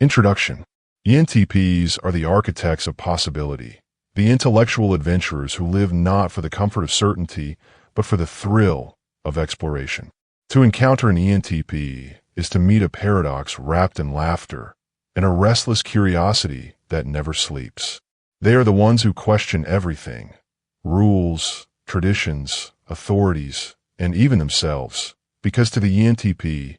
Introduction. ENTPs are the architects of possibility, the intellectual adventurers who live not for the comfort of certainty, but for the thrill of exploration. To encounter an ENTP is to meet a paradox wrapped in laughter and a restless curiosity that never sleeps. They are the ones who question everything: rules, traditions, authorities, and even themselves, because to the ENTP,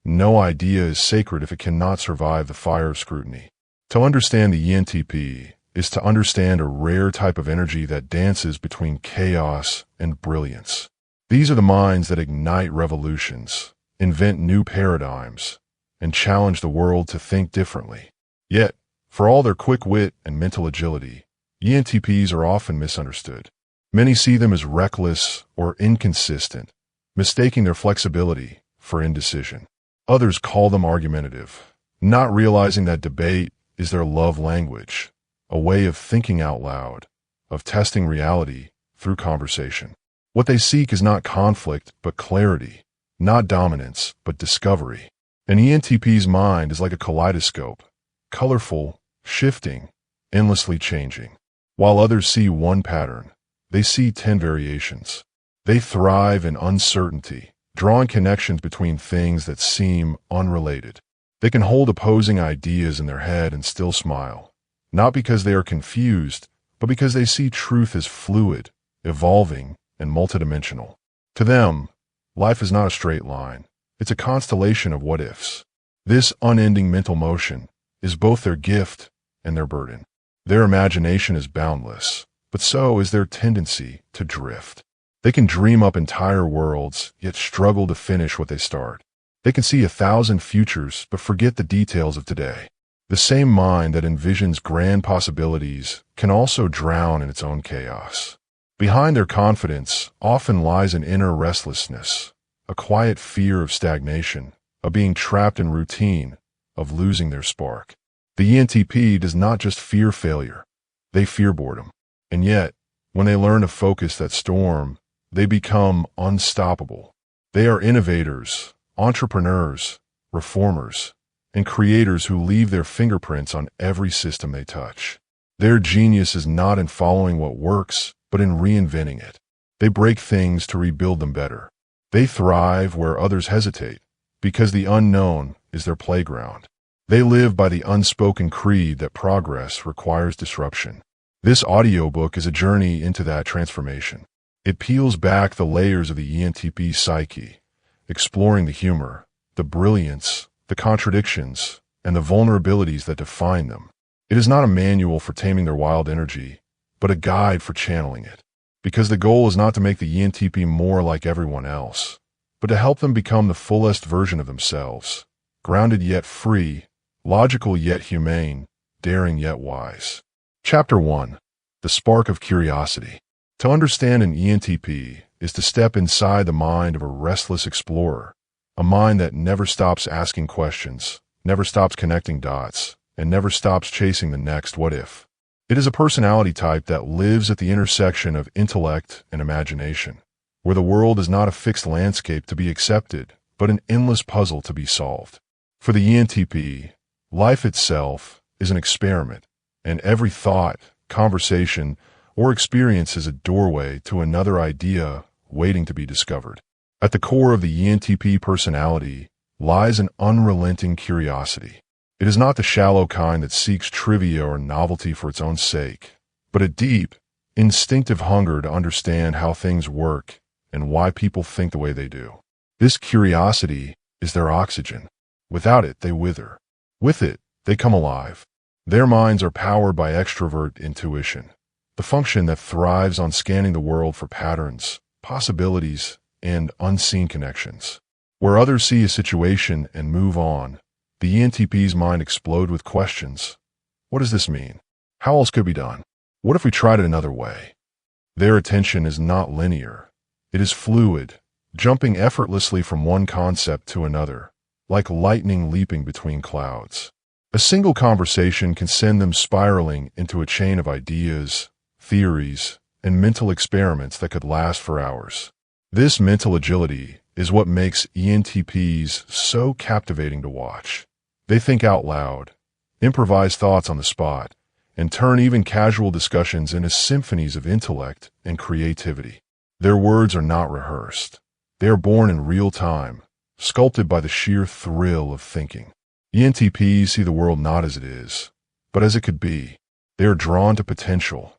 no idea is sacred if it cannot survive the fire of scrutiny. To understand the ENTP is to understand a rare type of energy that dances between chaos and brilliance. These are the minds that ignite revolutions, invent new paradigms, and challenge the world to think differently. Yet, for all their quick wit and mental agility, ENTPs are often misunderstood. Many see them as reckless or inconsistent, mistaking their flexibility for indecision. Others call them argumentative, not realizing that debate is their love language, a way of thinking out loud, of testing reality through conversation. What they seek is not conflict, but clarity, not dominance, but discovery. An ENTP's mind is like a kaleidoscope, colorful, shifting, endlessly changing. While others see one pattern, they see 10 variations. They thrive in uncertainty, drawing connections between things that seem unrelated. They can hold opposing ideas in their head and still smile, not because they are confused, but because they see truth as fluid, evolving, and multidimensional. To them, life is not a straight line. It's a constellation of what-ifs. This unending mental motion is both their gift and their burden. Their imagination is boundless, but so is their tendency to drift. They can dream up entire worlds, yet struggle to finish what they start. They can see 1,000 futures, but forget the details of today. The same mind that envisions grand possibilities can also drown in its own chaos. Behind their confidence often lies an inner restlessness, a quiet fear of stagnation, of being trapped in routine, of losing their spark. The ENTP does not just fear failure, they fear boredom. And yet, when they learn to focus that storm, they become unstoppable. They are innovators, entrepreneurs, reformers, and creators who leave their fingerprints on every system they touch. Their genius is not in following what works, but in reinventing it. They break things to rebuild them better. They thrive where others hesitate, because the unknown is their playground. They live by the unspoken creed that progress requires disruption. This audiobook is a journey into that transformation. It peels back the layers of the ENTP psyche, exploring the humor, the brilliance, the contradictions, and the vulnerabilities that define them. It is not a manual for taming their wild energy, but a guide for channeling it. Because the goal is not to make the ENTP more like everyone else, but to help them become the fullest version of themselves, grounded yet free, logical yet humane, daring yet wise. Chapter 1. The Spark of Curiosity. To understand an ENTP is to step inside the mind of a restless explorer, a mind that never stops asking questions, never stops connecting dots, and never stops chasing the next what-if. It is a personality type that lives at the intersection of intellect and imagination, where the world is not a fixed landscape to be accepted, but an endless puzzle to be solved. For the ENTP, life itself is an experiment, and every thought, conversation, or experience is a doorway to another idea waiting to be discovered. At the core of the ENTP personality lies an unrelenting curiosity. It is not the shallow kind that seeks trivia or novelty for its own sake, but a deep, instinctive hunger to understand how things work and why people think the way they do. This curiosity is their oxygen. Without it, they wither. With it, they come alive. Their minds are powered by extrovert intuition, the function that thrives on scanning the world for patterns, possibilities, and unseen connections. Where others see a situation and move on, the ENTP's mind explodes with questions. What does this mean? How else could it be done? What if we tried it another way? Their attention is not linear. It is fluid, jumping effortlessly from one concept to another, like lightning leaping between clouds. A single conversation can send them spiraling into a chain of ideas, theories, and mental experiments that could last for hours. This mental agility is what makes ENTPs so captivating to watch. They think out loud, improvise thoughts on the spot, and turn even casual discussions into symphonies of intellect and creativity. Their words are not rehearsed. They are born in real time, sculpted by the sheer thrill of thinking. ENTPs see the world not as it is, but as it could be. They are drawn to potential,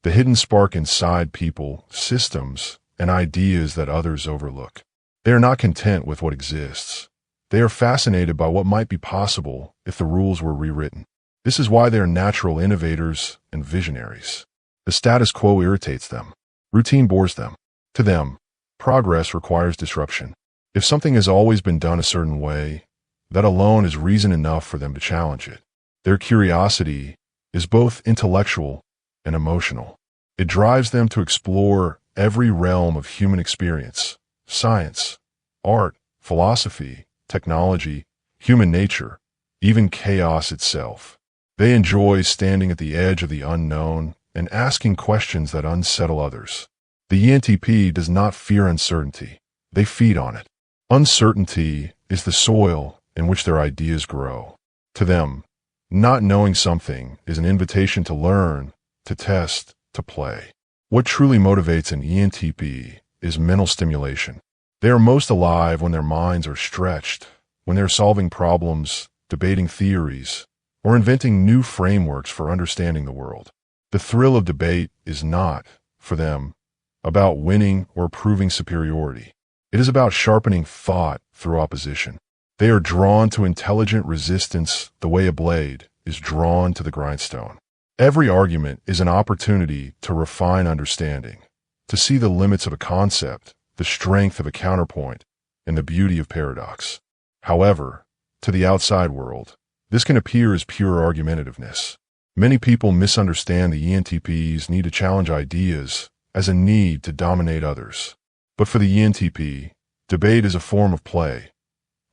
the hidden spark inside people, systems, and ideas that others overlook. They are not content with what exists. They are fascinated by what might be possible if the rules were rewritten. This is why they are natural innovators and visionaries. The status quo irritates them. Routine bores them. To them, progress requires disruption. If something has always been done a certain way, that alone is reason enough for them to challenge it. Their curiosity is both intellectual and emotional. It drives them to explore every realm of human experience: science, art, philosophy, technology, human nature, even chaos itself. They enjoy standing at the edge of the unknown and asking questions that unsettle others. The ENTP does not fear uncertainty. They feed on it. Uncertainty is the soil in which their ideas grow. To them, not knowing something is an invitation to learn, to test, to play. What truly motivates an ENTP is mental stimulation. They are most alive when their minds are stretched, when they're solving problems, debating theories, or inventing new frameworks for understanding the world. The thrill of debate is not, for them, about winning or proving superiority. It is about sharpening thought through opposition. They are drawn to intelligent resistance the way a blade is drawn to the grindstone. Every argument is an opportunity to refine understanding, to see the limits of a concept, the strength of a counterpoint, and the beauty of paradox. However, to the outside world, this can appear as pure argumentativeness. Many people misunderstand the ENTP's need to challenge ideas as a need to dominate others. But for the ENTP, debate is a form of play,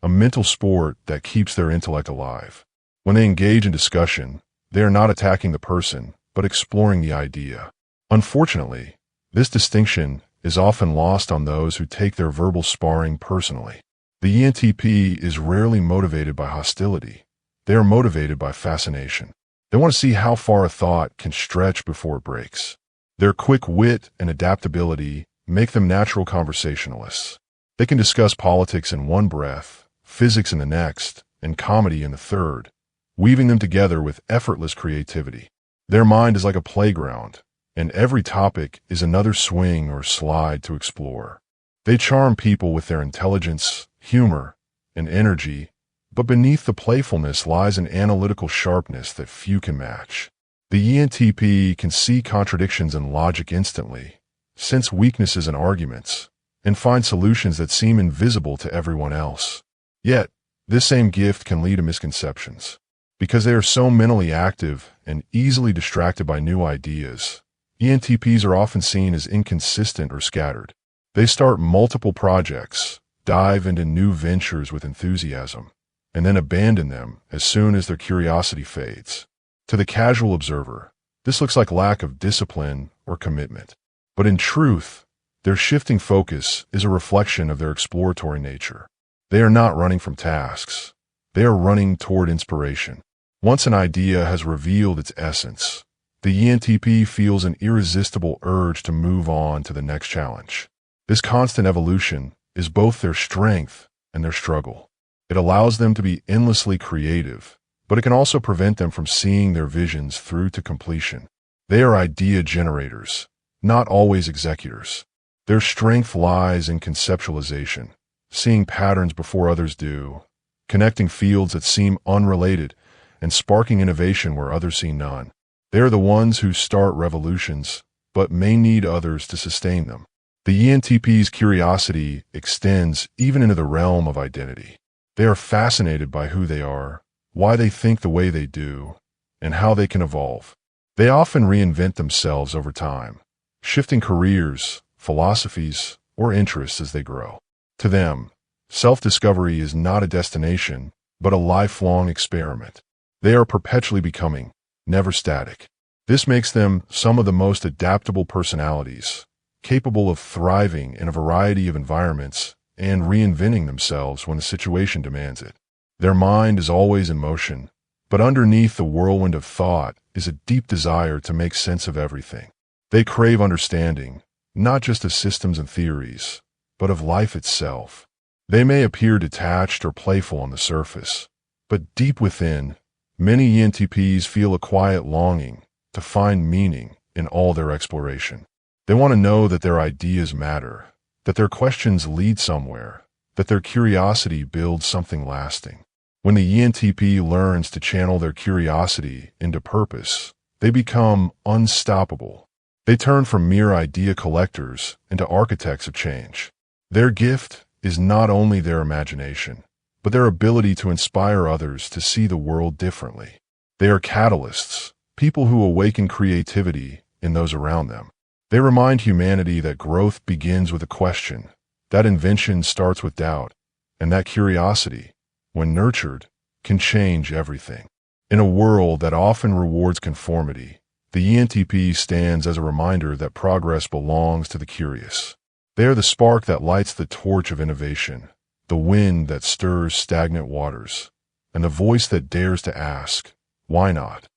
a mental sport that keeps their intellect alive. When they engage in discussion, they are not attacking the person, but exploring the idea. Unfortunately, this distinction is often lost on those who take their verbal sparring personally. The ENTP is rarely motivated by hostility. They are motivated by fascination. They want to see how far a thought can stretch before it breaks. Their quick wit and adaptability make them natural conversationalists. They can discuss politics in one breath, physics in the next, and comedy in the third, weaving them together with effortless creativity. Their mind is like a playground, and every topic is another swing or slide to explore. They charm people with their intelligence, humor, and energy, but beneath the playfulness lies an analytical sharpness that few can match. The ENTP can see contradictions in logic instantly, sense weaknesses in arguments, and find solutions that seem invisible to everyone else. Yet, this same gift can lead to misconceptions. Because they are so mentally active and easily distracted by new ideas, ENTPs are often seen as inconsistent or scattered. They start multiple projects, dive into new ventures with enthusiasm, and then abandon them as soon as their curiosity fades. To the casual observer, this looks like lack of discipline or commitment. But in truth, their shifting focus is a reflection of their exploratory nature. They are not running from tasks. They are running toward inspiration. Once an idea has revealed its essence, the ENTP feels an irresistible urge to move on to the next challenge. This constant evolution is both their strength and their struggle. It allows them to be endlessly creative, but it can also prevent them from seeing their visions through to completion. They are idea generators, not always executors. Their strength lies in conceptualization, seeing patterns before others do, connecting fields that seem unrelated, and sparking innovation where others see none. They are the ones who start revolutions, but may need others to sustain them. The ENTP's curiosity extends even into the realm of identity. They are fascinated by who they are, why they think the way they do, and how they can evolve. They often reinvent themselves over time, shifting careers, philosophies, or interests as they grow. To them, self-discovery is not a destination, but a lifelong experiment. They are perpetually becoming, never static. This makes them some of the most adaptable personalities, capable of thriving in a variety of environments and reinventing themselves when the situation demands it. Their mind is always in motion, But underneath the whirlwind of thought is a deep desire to make sense of everything. They crave understanding, not just of systems and theories, but of life itself. They may appear detached or playful on the surface, but deep within, many ENTPs feel a quiet longing to find meaning in all their exploration. They want to know that their ideas matter, that their questions lead somewhere, that their curiosity builds something lasting. When the ENTP learns to channel their curiosity into purpose, they become unstoppable. They turn from mere idea collectors into architects of change. Their gift is not only their imagination, but their ability to inspire others to see the world differently. They are catalysts, people who awaken creativity in those around them. They remind humanity that growth begins with a question, that invention starts with doubt, and that curiosity, when nurtured, can change everything. In a world that often rewards conformity, the ENTP stands as a reminder that progress belongs to the curious. They are the spark that lights the torch of innovation, the wind that stirs stagnant waters, and the voice that dares to ask, why not?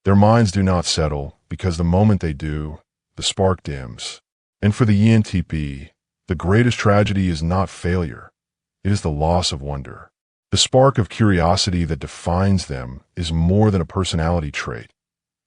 Their minds do not settle, because the moment they do, the spark dims. And for the ENTP, the greatest tragedy is not failure, it is the loss of wonder. The spark of curiosity that defines them is more than a personality trait.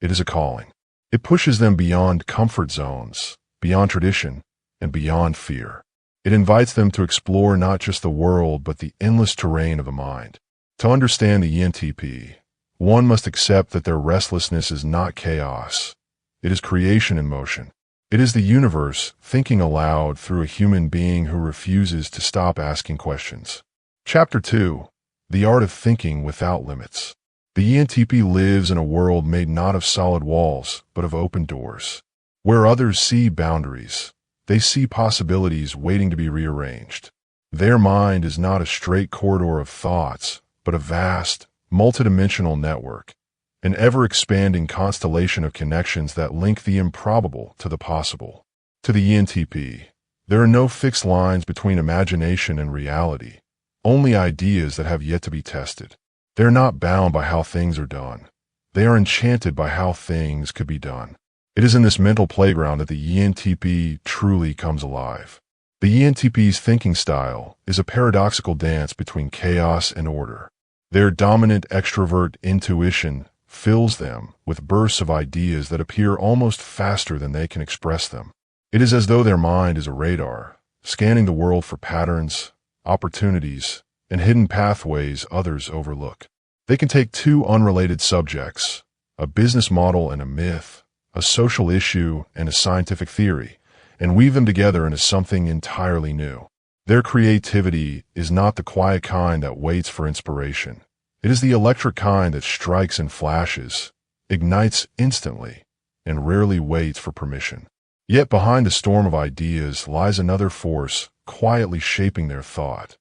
It is a calling. It pushes them beyond comfort zones, beyond tradition, and beyond fear. It invites them to explore not just the world, but the endless terrain of the mind. To understand the ENTP, one must accept that their restlessness is not chaos. It is creation in motion. It is the universe thinking aloud through a human being who refuses to stop asking questions. Chapter 2. The Art of Thinking Without Limits. The ENTP lives in a world made not of solid walls, but of open doors. Where others see boundaries, they see possibilities waiting to be rearranged. Their mind is not a straight corridor of thoughts, but a vast, multidimensional network, an ever-expanding constellation of connections that link the improbable to the possible. To the ENTP, there are no fixed lines between imagination and reality, only ideas that have yet to be tested. They are not bound by how things are done. They are enchanted by how things could be done. It is in this mental playground that the ENTP truly comes alive. The ENTP's thinking style is a paradoxical dance between chaos and order. Their dominant extrovert intuition fills them with bursts of ideas that appear almost faster than they can express them. It is as though their mind is a radar, scanning the world for patterns, opportunities, and hidden pathways others overlook. They can take two unrelated subjects, a business model and a myth, a social issue and a scientific theory, and weave them together into something entirely new. Their creativity is not the quiet kind that waits for inspiration. It is the electric kind that strikes in flashes, ignites instantly, and rarely waits for permission. Yet behind the storm of ideas lies another force quietly shaping their thought,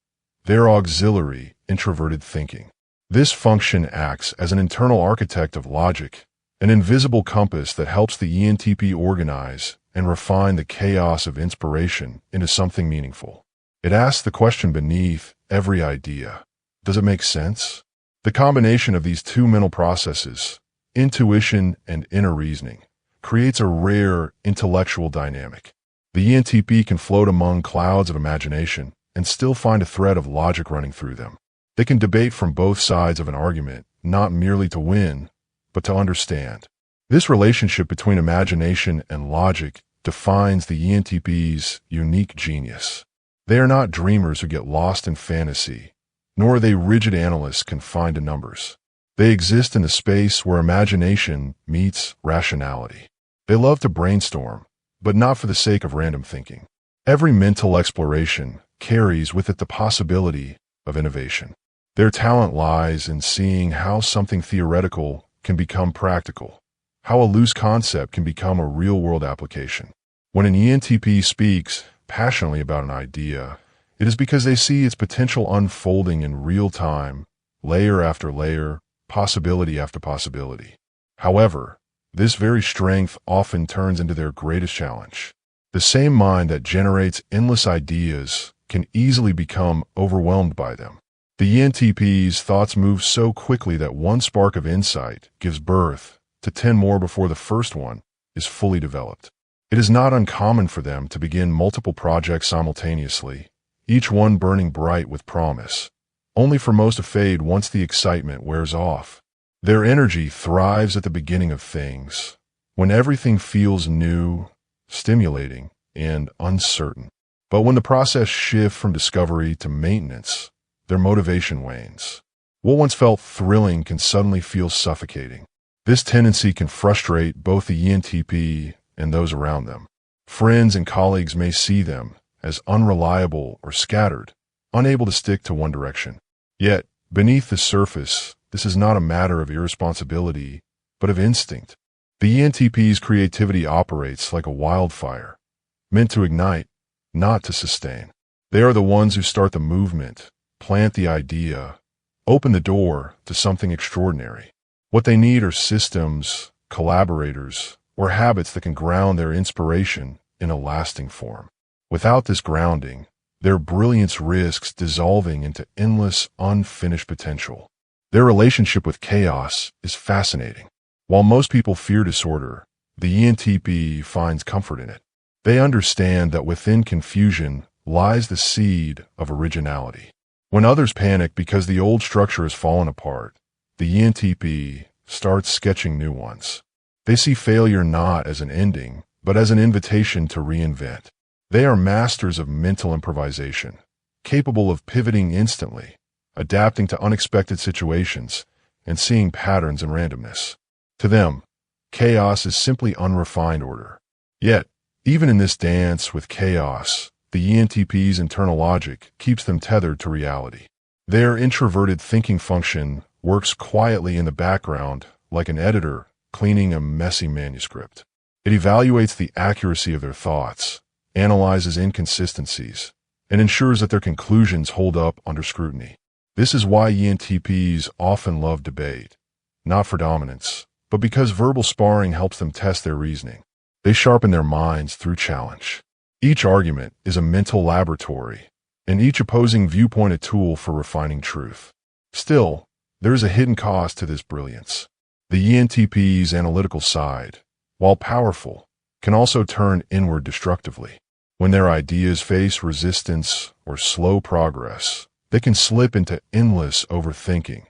their auxiliary, introverted thinking. This function acts as an internal architect of logic, an invisible compass that helps the ENTP organize and refine the chaos of inspiration into something meaningful. It asks the question beneath every idea. Does it make sense? The combination of these two mental processes, intuition and inner reasoning, creates a rare intellectual dynamic. The ENTP can float among clouds of imagination and still find a thread of logic running through them. They can debate from both sides of an argument, not merely to win, but to understand. This relationship between imagination and logic defines the ENTP's unique genius. They are not dreamers who get lost in fantasy, nor are they rigid analysts confined to numbers. They exist in a space where imagination meets rationality. They love to brainstorm, but not for the sake of random thinking. Every mental exploration carries with it the possibility of innovation. Their talent lies in seeing how something theoretical can become practical, how a loose concept can become a real-world application. When an ENTP speaks passionately about an idea, it is because they see its potential unfolding in real time, layer after layer, possibility after possibility. However, this very strength often turns into their greatest challenge. The same mind that generates endless ideas can easily become overwhelmed by them. The ENTP's thoughts move so quickly that one spark of insight gives birth to 10 more before the first one is fully developed. It is not uncommon for them to begin multiple projects simultaneously, each one burning bright with promise, only for most to fade once the excitement wears off. Their energy thrives at the beginning of things, when everything feels new, stimulating, and uncertain. But when the process shifts from discovery to maintenance, their motivation wanes. What once felt thrilling can suddenly feel suffocating. This tendency can frustrate both the ENTP and those around them. Friends and colleagues may see them as unreliable or scattered, unable to stick to one direction. Yet, beneath the surface, this is not a matter of irresponsibility, but of instinct. The ENTP's creativity operates like a wildfire, meant to ignite, not to sustain. They are the ones who start the movement, plant the idea, open the door to something extraordinary. What they need are systems, collaborators, or habits that can ground their inspiration in a lasting form. Without this grounding, their brilliance risks dissolving into endless, unfinished potential. Their relationship with chaos is fascinating. While most people fear disorder, the ENTP finds comfort in it. They understand that within confusion lies the seed of originality. When others panic because the old structure has fallen apart, the ENTP starts sketching new ones. They see failure not as an ending, but as an invitation to reinvent. They are masters of mental improvisation, capable of pivoting instantly, adapting to unexpected situations, and seeing patterns in randomness. To them, chaos is simply unrefined order. Yet, even in this dance with chaos, the ENTP's internal logic keeps them tethered to reality. Their introverted thinking function works quietly in the background like an editor cleaning a messy manuscript. It evaluates the accuracy of their thoughts, analyzes inconsistencies, and ensures that their conclusions hold up under scrutiny. This is why ENTPs often love debate, not for dominance, but because verbal sparring helps them test their reasoning. They sharpen their minds through challenge. Each argument is a mental laboratory, and each opposing viewpoint a tool for refining truth. Still, there is a hidden cost to this brilliance. The ENTP's analytical side, while powerful, can also turn inward destructively. When their ideas face resistance or slow progress, they can slip into endless overthinking,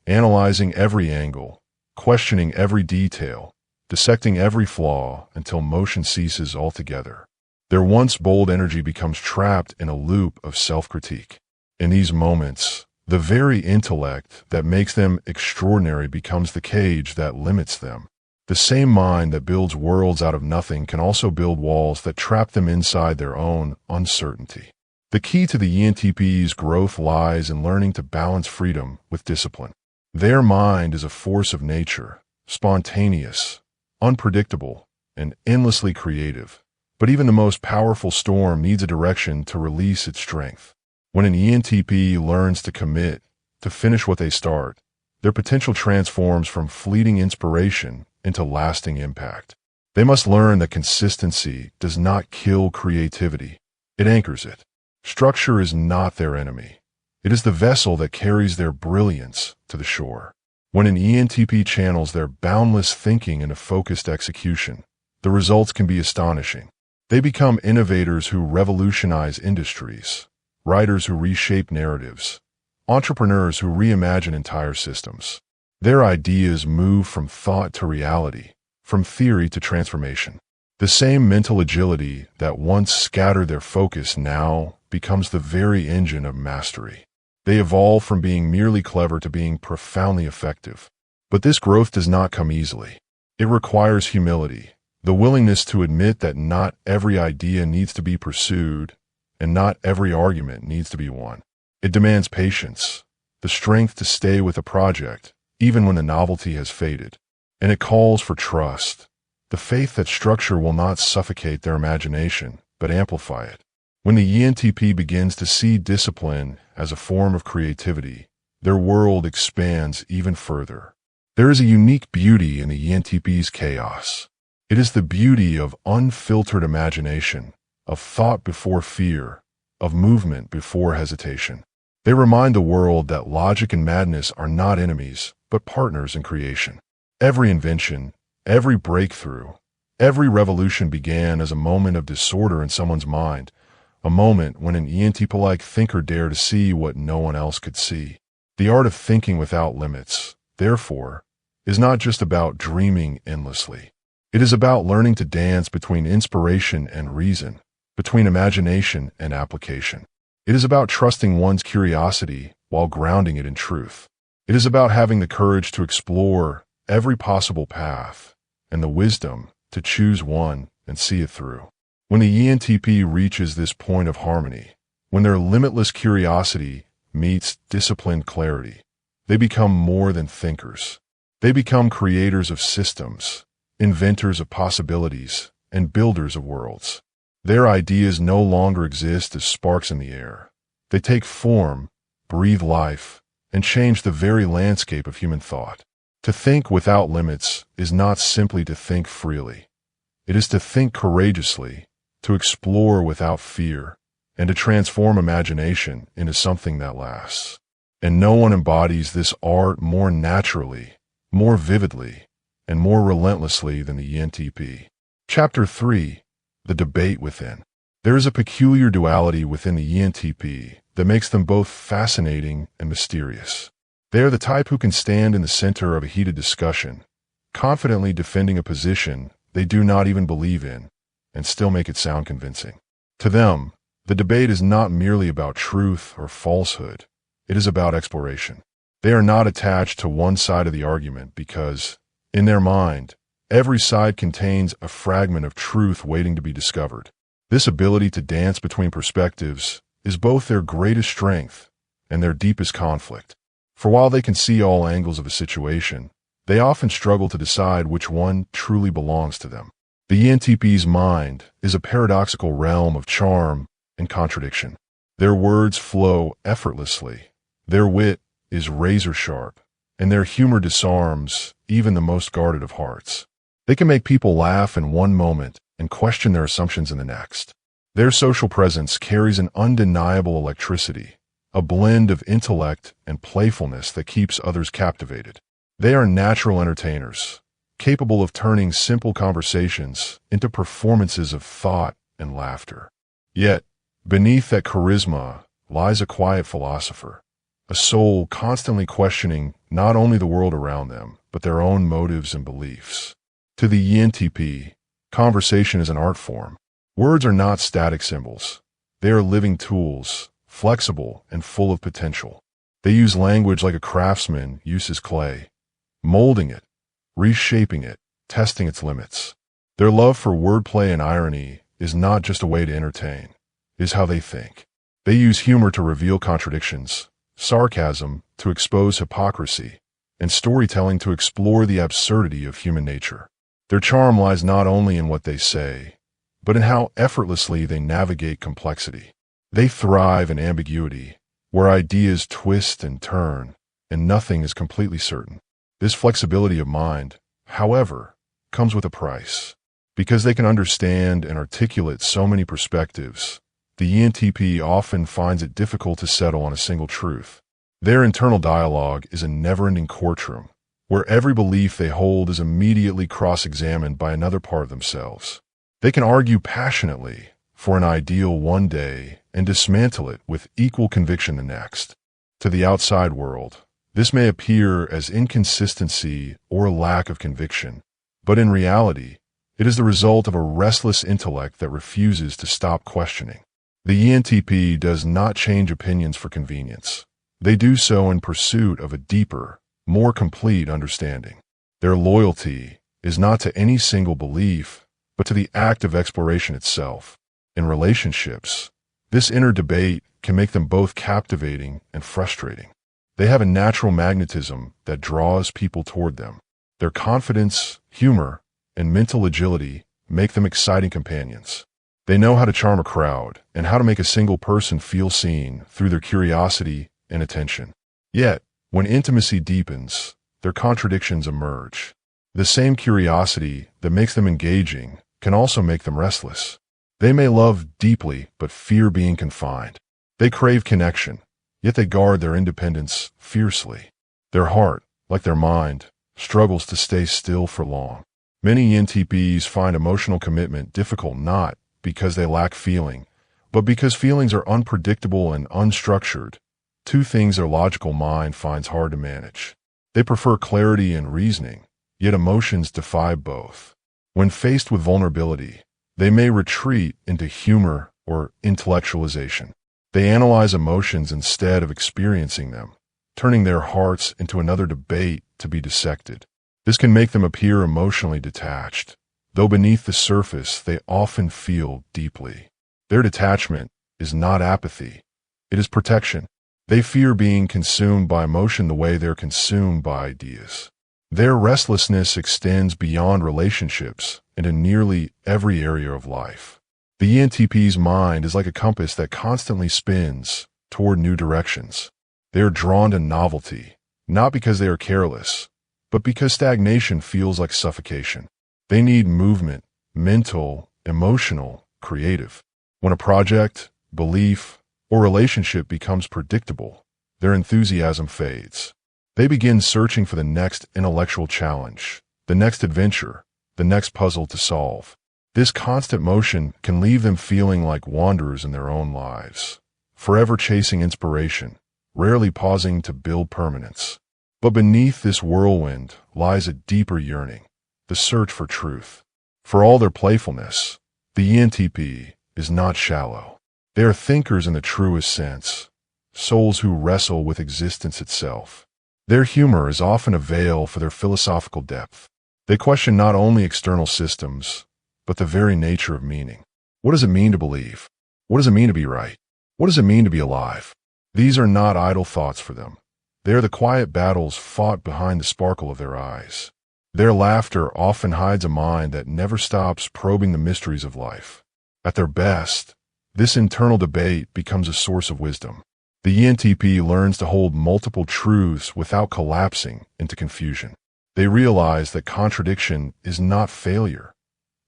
analyzing every angle, questioning every detail, dissecting every flaw until motion ceases altogether. Their once bold energy becomes trapped in a loop of self-critique. In these moments, the very intellect that makes them extraordinary becomes the cage that limits them. The same mind that builds worlds out of nothing can also build walls that trap them inside their own uncertainty. The key to the ENTP's growth lies in learning to balance freedom with discipline. Their mind is a force of nature, spontaneous, unpredictable, and endlessly creative. But even the most powerful storm needs a direction to release its strength. When an ENTP learns to commit, to finish what they start, their potential transforms from fleeting inspiration into lasting impact. They must learn that consistency does not kill creativity. It anchors it. Structure is not their enemy. It is the vessel that carries their brilliance to the shore. When an ENTP channels their boundless thinking into focused execution, the results can be astonishing. They become innovators who revolutionize industries, writers who reshape narratives, entrepreneurs who reimagine entire systems. Their ideas move from thought to reality, from theory to transformation. The same mental agility that once scattered their focus now becomes the very engine of mastery. They evolve from being merely clever to being profoundly effective. But this growth does not come easily. It requires humility, the willingness to admit that not every idea needs to be pursued, and not every argument needs to be won. It demands patience, the strength to stay with a project, even when the novelty has faded. And it calls for trust, the faith that structure will not suffocate their imagination, but amplify it. When the ENTP begins to see discipline as a form of creativity, their world expands even further. There is a unique beauty in the ENTP's chaos. It is the beauty of unfiltered imagination, of thought before fear, of movement before hesitation. They remind the world that logic and madness are not enemies, but partners in creation. Every invention, every breakthrough, every revolution began as a moment of disorder in someone's mind, a moment when an ENTP-like thinker dared to see what no one else could see. The art of thinking without limits, therefore, is not just about dreaming endlessly. It is about learning to dance between inspiration and reason, between imagination and application. It is about trusting one's curiosity while grounding it in truth. It is about having the courage to explore every possible path and the wisdom to choose one and see it through. When the ENTP reaches this point of harmony, when their limitless curiosity meets disciplined clarity, they become more than thinkers. They become creators of systems, inventors of possibilities, and builders of worlds. Their ideas no longer exist as sparks in the air. They take form, breathe life, and change the very landscape of human thought. To think without limits is not simply to think freely. It is to think courageously, to explore without fear, and to transform imagination into something that lasts. And no one embodies this art more naturally, more vividly, and more relentlessly than the ENTP. Chapter 3. The Debate Within. There is a peculiar duality within the ENTP that makes them both fascinating and mysterious. They are the type who can stand in the center of a heated discussion, confidently defending a position they do not even believe in, and still make it sound convincing. To them, the debate is not merely about truth or falsehood. It is about exploration. They are not attached to one side of the argument because, in their mind, every side contains a fragment of truth waiting to be discovered. This ability to dance between perspectives is both their greatest strength and their deepest conflict. For while they can see all angles of a situation, they often struggle to decide which one truly belongs to them. The ENTP's mind is a paradoxical realm of charm and contradiction. Their words flow effortlessly, their wit is razor sharp, and their humor disarms even the most guarded of hearts. They can make people laugh in one moment and question their assumptions in the next. Their social presence carries an undeniable electricity, a blend of intellect and playfulness that keeps others captivated. They are natural entertainers, capable of turning simple conversations into performances of thought and laughter. Yet, beneath that charisma lies a quiet philosopher, a soul constantly questioning not only the world around them, but their own motives and beliefs. To the ENTP, conversation is an art form. Words are not static symbols. They are living tools, flexible and full of potential. They use language like a craftsman uses clay, molding it, reshaping it, testing its limits. Their love for wordplay and irony is not just a way to entertain, it is how they think. They use humor to reveal contradictions, sarcasm to expose hypocrisy, and storytelling to explore the absurdity of human nature. Their charm lies not only in what they say, but in how effortlessly they navigate complexity. They thrive in ambiguity, where ideas twist and turn, and nothing is completely certain. This flexibility of mind, however, comes with a price. Because they can understand and articulate so many perspectives, the ENTP often finds it difficult to settle on a single truth. Their internal dialogue is a never-ending courtroom, where every belief they hold is immediately cross-examined by another part of themselves. They can argue passionately for an ideal one day and dismantle it with equal conviction the next. To the outside world, this may appear as inconsistency or a lack of conviction, but in reality, it is the result of a restless intellect that refuses to stop questioning. The ENTP does not change opinions for convenience. They do so in pursuit of a deeper, more complete understanding. Their loyalty is not to any single belief, but to the act of exploration itself. In relationships, this inner debate can make them both captivating and frustrating. They have a natural magnetism that draws people toward them. Their confidence, humor, and mental agility make them exciting companions. They know how to charm a crowd and how to make a single person feel seen through their curiosity and attention. Yet, when intimacy deepens, their contradictions emerge. The same curiosity that makes them engaging can also make them restless. They may love deeply but fear being confined. They crave connection, yet they guard their independence fiercely. Their heart, like their mind, struggles to stay still for long. Many ENTPs find emotional commitment difficult not because they lack feeling, but because feelings are unpredictable and unstructured, two things their logical mind finds hard to manage. They prefer clarity and reasoning, yet emotions defy both. When faced with vulnerability, they may retreat into humor or intellectualization. They analyze emotions instead of experiencing them, turning their hearts into another debate to be dissected. This can make them appear emotionally detached, though beneath the surface they often feel deeply. Their detachment is not apathy, it is protection. They fear being consumed by emotion the way they're consumed by ideas. Their restlessness extends beyond relationships into nearly every area of life. The ENTP's mind is like a compass that constantly spins toward new directions. They are drawn to novelty, not because they are careless, but because stagnation feels like suffocation. They need movement, mental, emotional, creative. When a project, belief, or relationship becomes predictable, their enthusiasm fades. They begin searching for the next intellectual challenge, the next adventure, the next puzzle to solve. This constant motion can leave them feeling like wanderers in their own lives, forever chasing inspiration, rarely pausing to build permanence. But beneath this whirlwind lies a deeper yearning, the search for truth. For all their playfulness, the ENTP is not shallow. They are thinkers in the truest sense, souls who wrestle with existence itself. Their humor is often a veil for their philosophical depth. They question not only external systems, but the very nature of meaning. What does it mean to believe? What does it mean to be right? What does it mean to be alive? These are not idle thoughts for them. They are the quiet battles fought behind the sparkle of their eyes. Their laughter often hides a mind that never stops probing the mysteries of life. At their best, this internal debate becomes a source of wisdom. The ENTP learns to hold multiple truths without collapsing into confusion. They realize that contradiction is not failure.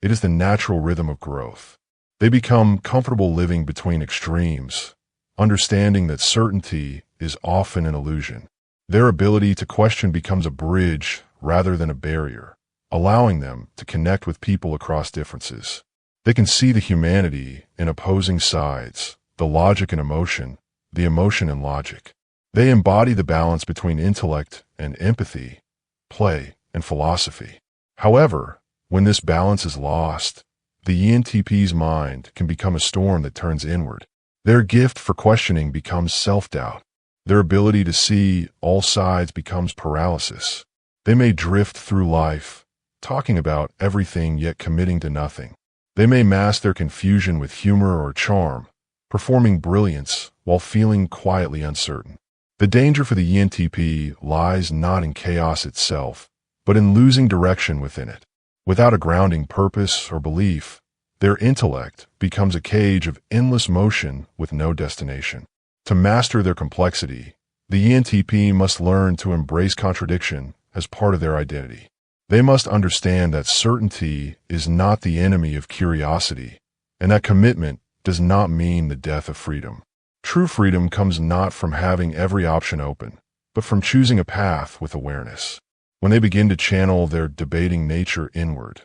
It is the natural rhythm of growth. They become comfortable living between extremes, understanding that certainty is often an illusion. Their ability to question becomes a bridge rather than a barrier, allowing them to connect with people across differences. They can see the humanity in opposing sides, the logic and emotion, the emotion and logic. They embody the balance between intellect and empathy, play and philosophy. However, when this balance is lost, the ENTP's mind can become a storm that turns inward. Their gift for questioning becomes self-doubt. Their ability to see all sides becomes paralysis. They may drift through life, talking about everything yet committing to nothing. They may mask their confusion with humor or charm, performing brilliance while feeling quietly uncertain. The danger for the ENTP lies not in chaos itself, but in losing direction within it. Without a grounding purpose or belief, their intellect becomes a cage of endless motion with no destination. To master their complexity, the ENTP must learn to embrace contradiction as part of their identity. They must understand that certainty is not the enemy of curiosity, and that commitment does not mean the death of freedom. True freedom comes not from having every option open, but from choosing a path with awareness. When they begin to channel their debating nature inward,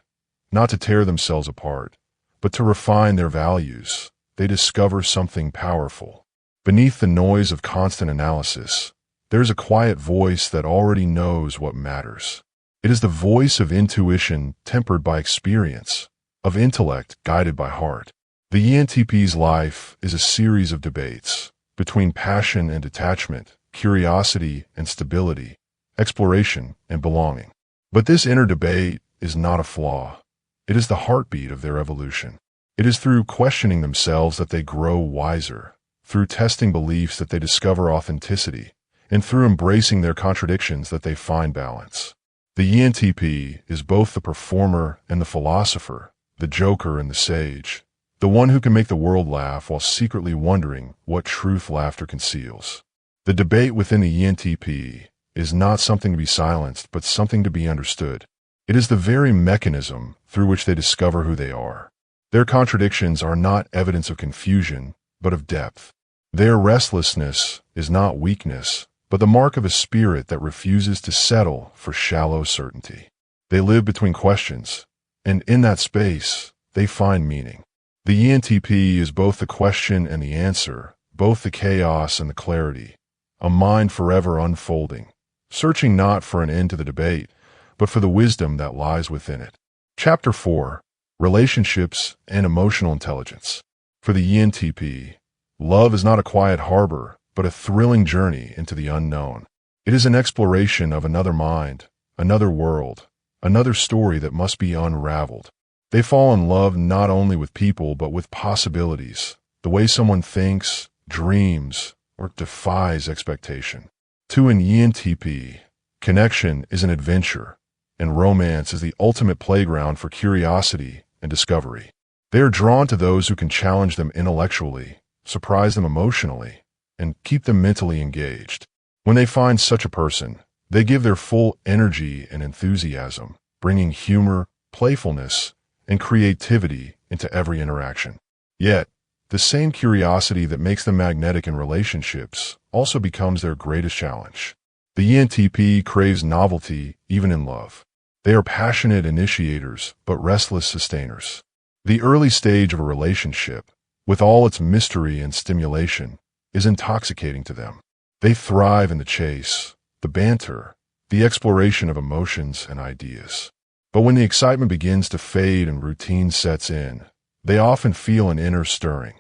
not to tear themselves apart, but to refine their values, they discover something powerful. Beneath the noise of constant analysis, there is a quiet voice that already knows what matters. It is the voice of intuition tempered by experience, of intellect guided by heart. The ENTP's life is a series of debates between passion and detachment, curiosity and stability, exploration and belonging. But this inner debate is not a flaw. It is the heartbeat of their evolution. It is through questioning themselves that they grow wiser, through testing beliefs that they discover authenticity, and through embracing their contradictions that they find balance. The ENTP is both the performer and the philosopher, the joker and the sage, the one who can make the world laugh while secretly wondering what truth laughter conceals. The debate within the ENTP is not something to be silenced, but something to be understood. It is the very mechanism through which they discover who they are. Their contradictions are not evidence of confusion, but of depth. Their restlessness is not weakness, but the mark of a spirit that refuses to settle for shallow certainty. They live between questions, and in that space, they find meaning. The ENTP is both the question and the answer, both the chaos and the clarity, a mind forever unfolding, searching not for an end to the debate, but for the wisdom that lies within it. Chapter 4: Relationships and Emotional Intelligence. For the ENTP, love is not a quiet harbor, but a thrilling journey into the unknown. It is an exploration of another mind, another world, another story that must be unraveled. They fall in love not only with people but with possibilities, the way someone thinks, dreams, or defies expectation. To an ENTP, connection is an adventure, and romance is the ultimate playground for curiosity and discovery. They are drawn to those who can challenge them intellectually, surprise them emotionally, and keep them mentally engaged. When they find such a person, they give their full energy and enthusiasm, bringing humor, playfulness, and creativity into every interaction. Yet, the same curiosity that makes them magnetic in relationships also becomes their greatest challenge. The ENTP craves novelty even in love. They are passionate initiators but restless sustainers. The early stage of a relationship, with all its mystery and stimulation, is intoxicating to them. They thrive in the chase, the banter, the exploration of emotions and ideas. But when the excitement begins to fade and routine sets in, they often feel an inner stirring,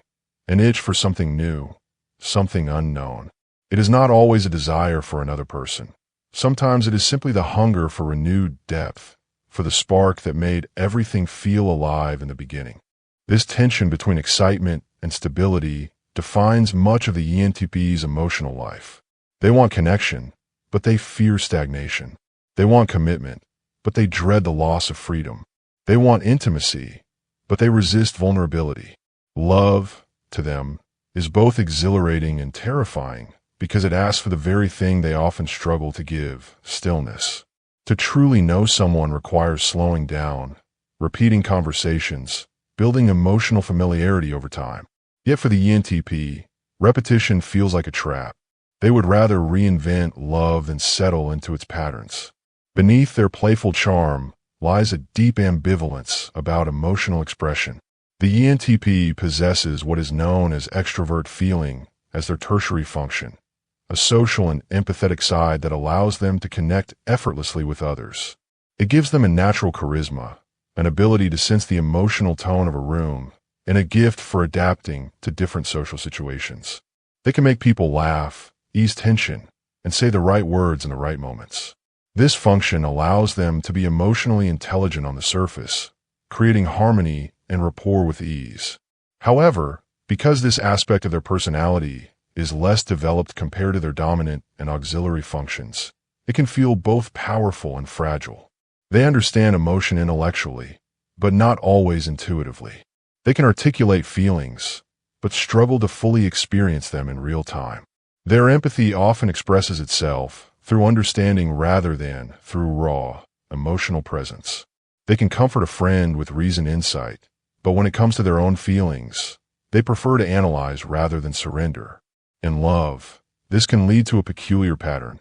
an itch for something new, something unknown. It is not always a desire for another person. Sometimes it is simply the hunger for renewed depth, for the spark that made everything feel alive in the beginning. This tension between excitement and stability defines much of the ENTP's emotional life. They want connection, but they fear stagnation. They want commitment, but they dread the loss of freedom. They want intimacy, but they resist vulnerability. Love, to them, is both exhilarating and terrifying because it asks for the very thing they often struggle to give: stillness. To truly know someone requires slowing down, repeating conversations, building emotional familiarity over time. Yet for the ENTP, repetition feels like a trap. They would rather reinvent love than settle into its patterns. Beneath their playful charm lies a deep ambivalence about emotional expression. The ENTP possesses what is known as extrovert feeling as their tertiary function, a social and empathetic side that allows them to connect effortlessly with others. It gives them a natural charisma, an ability to sense the emotional tone of a room, and a gift for adapting to different social situations. They can make people laugh, ease tension, and say the right words in the right moments. This function allows them to be emotionally intelligent on the surface, creating harmony and rapport with ease. However, because this aspect of their personality is less developed compared to their dominant and auxiliary functions, it can feel both powerful and fragile. They understand emotion intellectually, but not always intuitively. They can articulate feelings, but struggle to fully experience them in real time. Their empathy often expresses itself through understanding rather than through raw, emotional presence. They can comfort a friend with reasoned insight, but when it comes to their own feelings, they prefer to analyze rather than surrender. In love, this can lead to a peculiar pattern.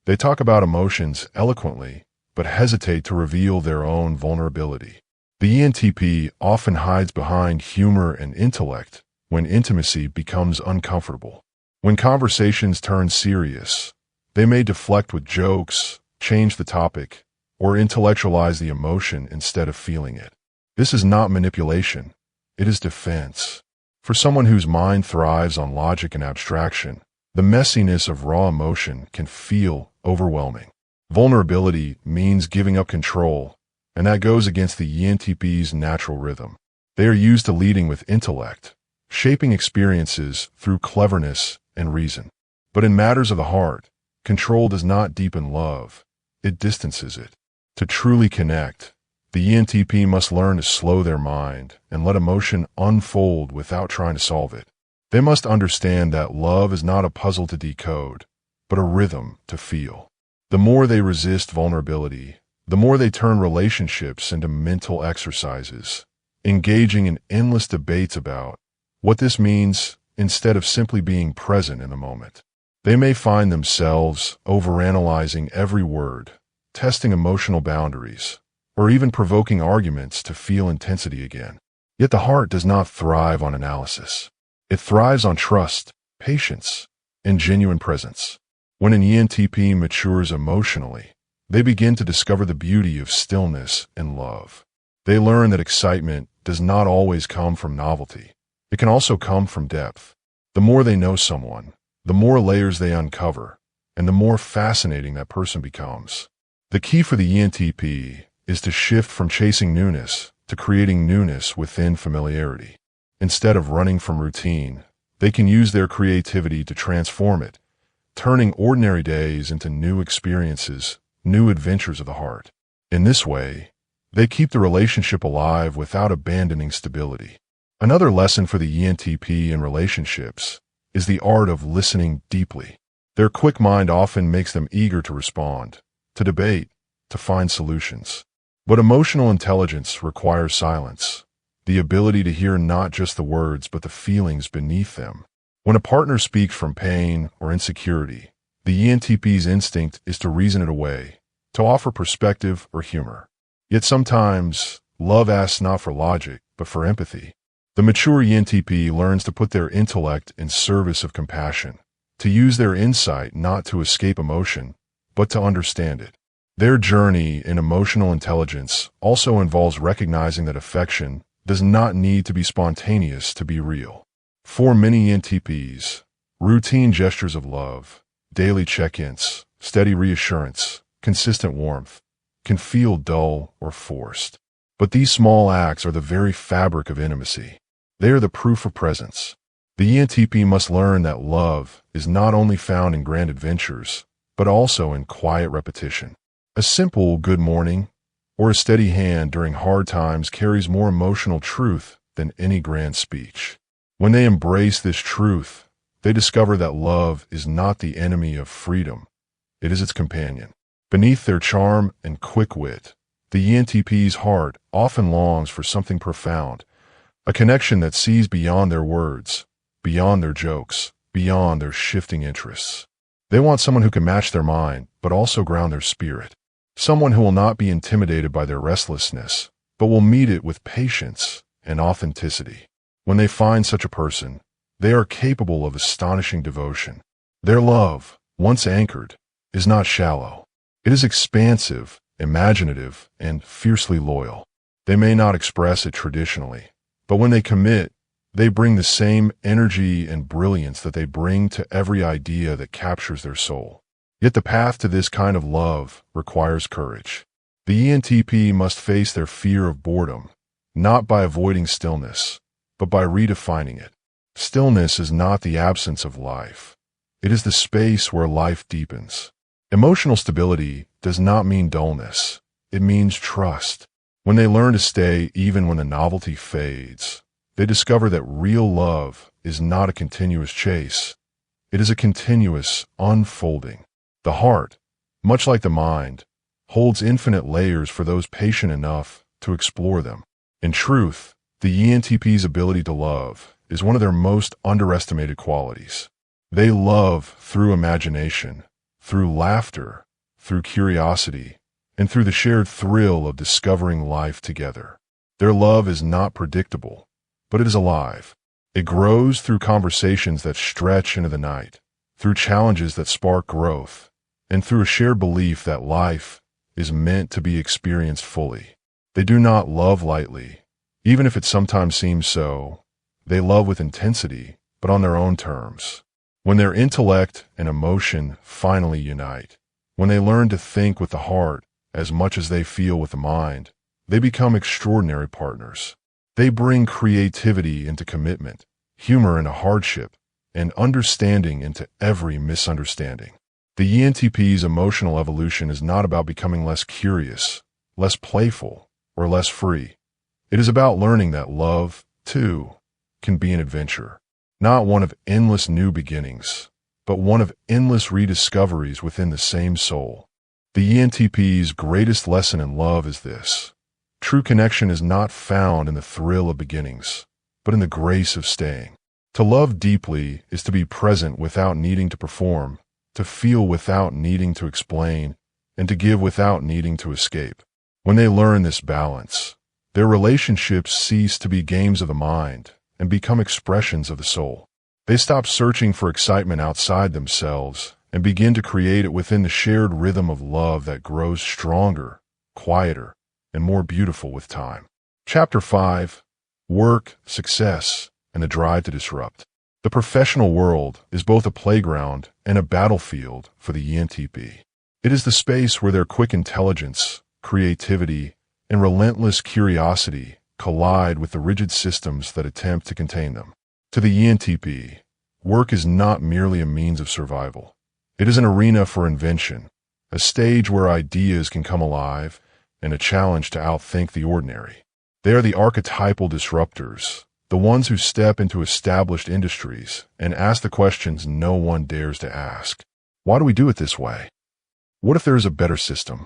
They talk about emotions eloquently, but hesitate to reveal their own vulnerability. The ENTP often hides behind humor and intellect when intimacy becomes uncomfortable. When conversations turn serious, they may deflect with jokes, change the topic, or intellectualize the emotion instead of feeling it. This is not manipulation, it is defense. For someone whose mind thrives on logic and abstraction, the messiness of raw emotion can feel overwhelming. Vulnerability means giving up control, and that goes against the ENTP's natural rhythm. They are used to leading with intellect, shaping experiences through cleverness and reason. But in matters of the heart, control does not deepen love, it distances it. To truly connect, the ENTP must learn to slow their mind and let emotion unfold without trying to solve it. They must understand that love is not a puzzle to decode, but a rhythm to feel. The more they resist vulnerability, the more they turn relationships into mental exercises, engaging in endless debates about what this means instead of simply being present in the moment. They may find themselves overanalyzing every word, testing emotional boundaries, or even provoking arguments to feel intensity again. Yet the heart does not thrive on analysis. It thrives on trust, patience, and genuine presence. When an ENTP matures emotionally, they begin to discover the beauty of stillness and love. They learn that excitement does not always come from novelty. It can also come from depth. The more they know someone, the more layers they uncover, and the more fascinating that person becomes. The key for the ENTP is to shift from chasing newness to creating newness within familiarity. Instead of running from routine, they can use their creativity to transform it, turning ordinary days into new experiences, new adventures of the heart. In this way, they keep the relationship alive without abandoning stability. Another lesson for the ENTP in relationships is the art of listening deeply. Their quick mind often makes them eager to respond, to debate, to find solutions. But emotional intelligence requires silence, the ability to hear not just the words but the feelings beneath them. When a partner speaks from pain or insecurity, the ENTP's instinct is to reason it away, to offer perspective or humor. Yet sometimes, love asks not for logic, but for empathy. The mature ENTP learns to put their intellect in service of compassion, to use their insight not to escape emotion, but to understand it. Their journey in emotional intelligence also involves recognizing that affection does not need to be spontaneous to be real. For many ENTPs, routine gestures of love, daily check-ins, steady reassurance, consistent warmth, can feel dull or forced. But these small acts are the very fabric of intimacy. They are the proof of presence. The ENTP must learn that love is not only found in grand adventures, but also in quiet repetition. A simple good morning or a steady hand during hard times carries more emotional truth than any grand speech. When they embrace this truth, they discover that love is not the enemy of freedom. It is its companion. Beneath their charm and quick wit, the ENTP's heart often longs for something profound, a connection that sees beyond their words, beyond their jokes, beyond their shifting interests. They want someone who can match their mind, but also ground their spirit. Someone who will not be intimidated by their restlessness, but will meet it with patience and authenticity. When they find such a person, they are capable of astonishing devotion. Their love, once anchored, is not shallow. It is expansive, imaginative, and fiercely loyal. They may not express it traditionally, but when they commit, they bring the same energy and brilliance that they bring to every idea that captures their soul. Yet the path to this kind of love requires courage. The ENTP must face their fear of boredom, not by avoiding stillness, but by redefining it. Stillness is not the absence of life. It is the space where life deepens. Emotional stability does not mean dullness. It means trust. When they learn to stay even when the novelty fades, they discover that real love is not a continuous chase. It is a continuous unfolding. The heart, much like the mind, holds infinite layers for those patient enough to explore them. In truth, the ENTP's ability to love is one of their most underestimated qualities. They love through imagination, through laughter, through curiosity, and through the shared thrill of discovering life together. Their love is not predictable, but it is alive. It grows through conversations that stretch into the night, through challenges that spark growth, and through a shared belief that life is meant to be experienced fully. They do not love lightly, even if it sometimes seems so. They love with intensity, but on their own terms. When their intellect and emotion finally unite, when they learn to think with the heart as much as they feel with the mind, they become extraordinary partners. They bring creativity into commitment, humor into hardship, and understanding into every misunderstanding. The ENTP's emotional evolution is not about becoming less curious, less playful, or less free. It is about learning that love, too, can be an adventure, not one of endless new beginnings, but one of endless rediscoveries within the same soul. The ENTP's greatest lesson in love is this: true connection is not found in the thrill of beginnings, but in the grace of staying. To love deeply is to be present without needing to perform, to feel without needing to explain, and to give without needing to escape. When they learn this balance, their relationships cease to be games of the mind and become expressions of the soul. They stop searching for excitement outside themselves and begin to create it within the shared rhythm of love that grows stronger, quieter, and more beautiful with time. Chapter 5. Work, Success, and the Drive to Disrupt. The professional world is both a playground and a battlefield for the ENTP. It is the space where their quick intelligence, creativity, and relentless curiosity collide with the rigid systems that attempt to contain them. To the ENTP, work is not merely a means of survival. It is an arena for invention, a stage where ideas can come alive, and a challenge to outthink the ordinary. They are the archetypal disruptors, the ones who step into established industries and ask the questions no one dares to ask. Why do we do it this way? What if there is a better system?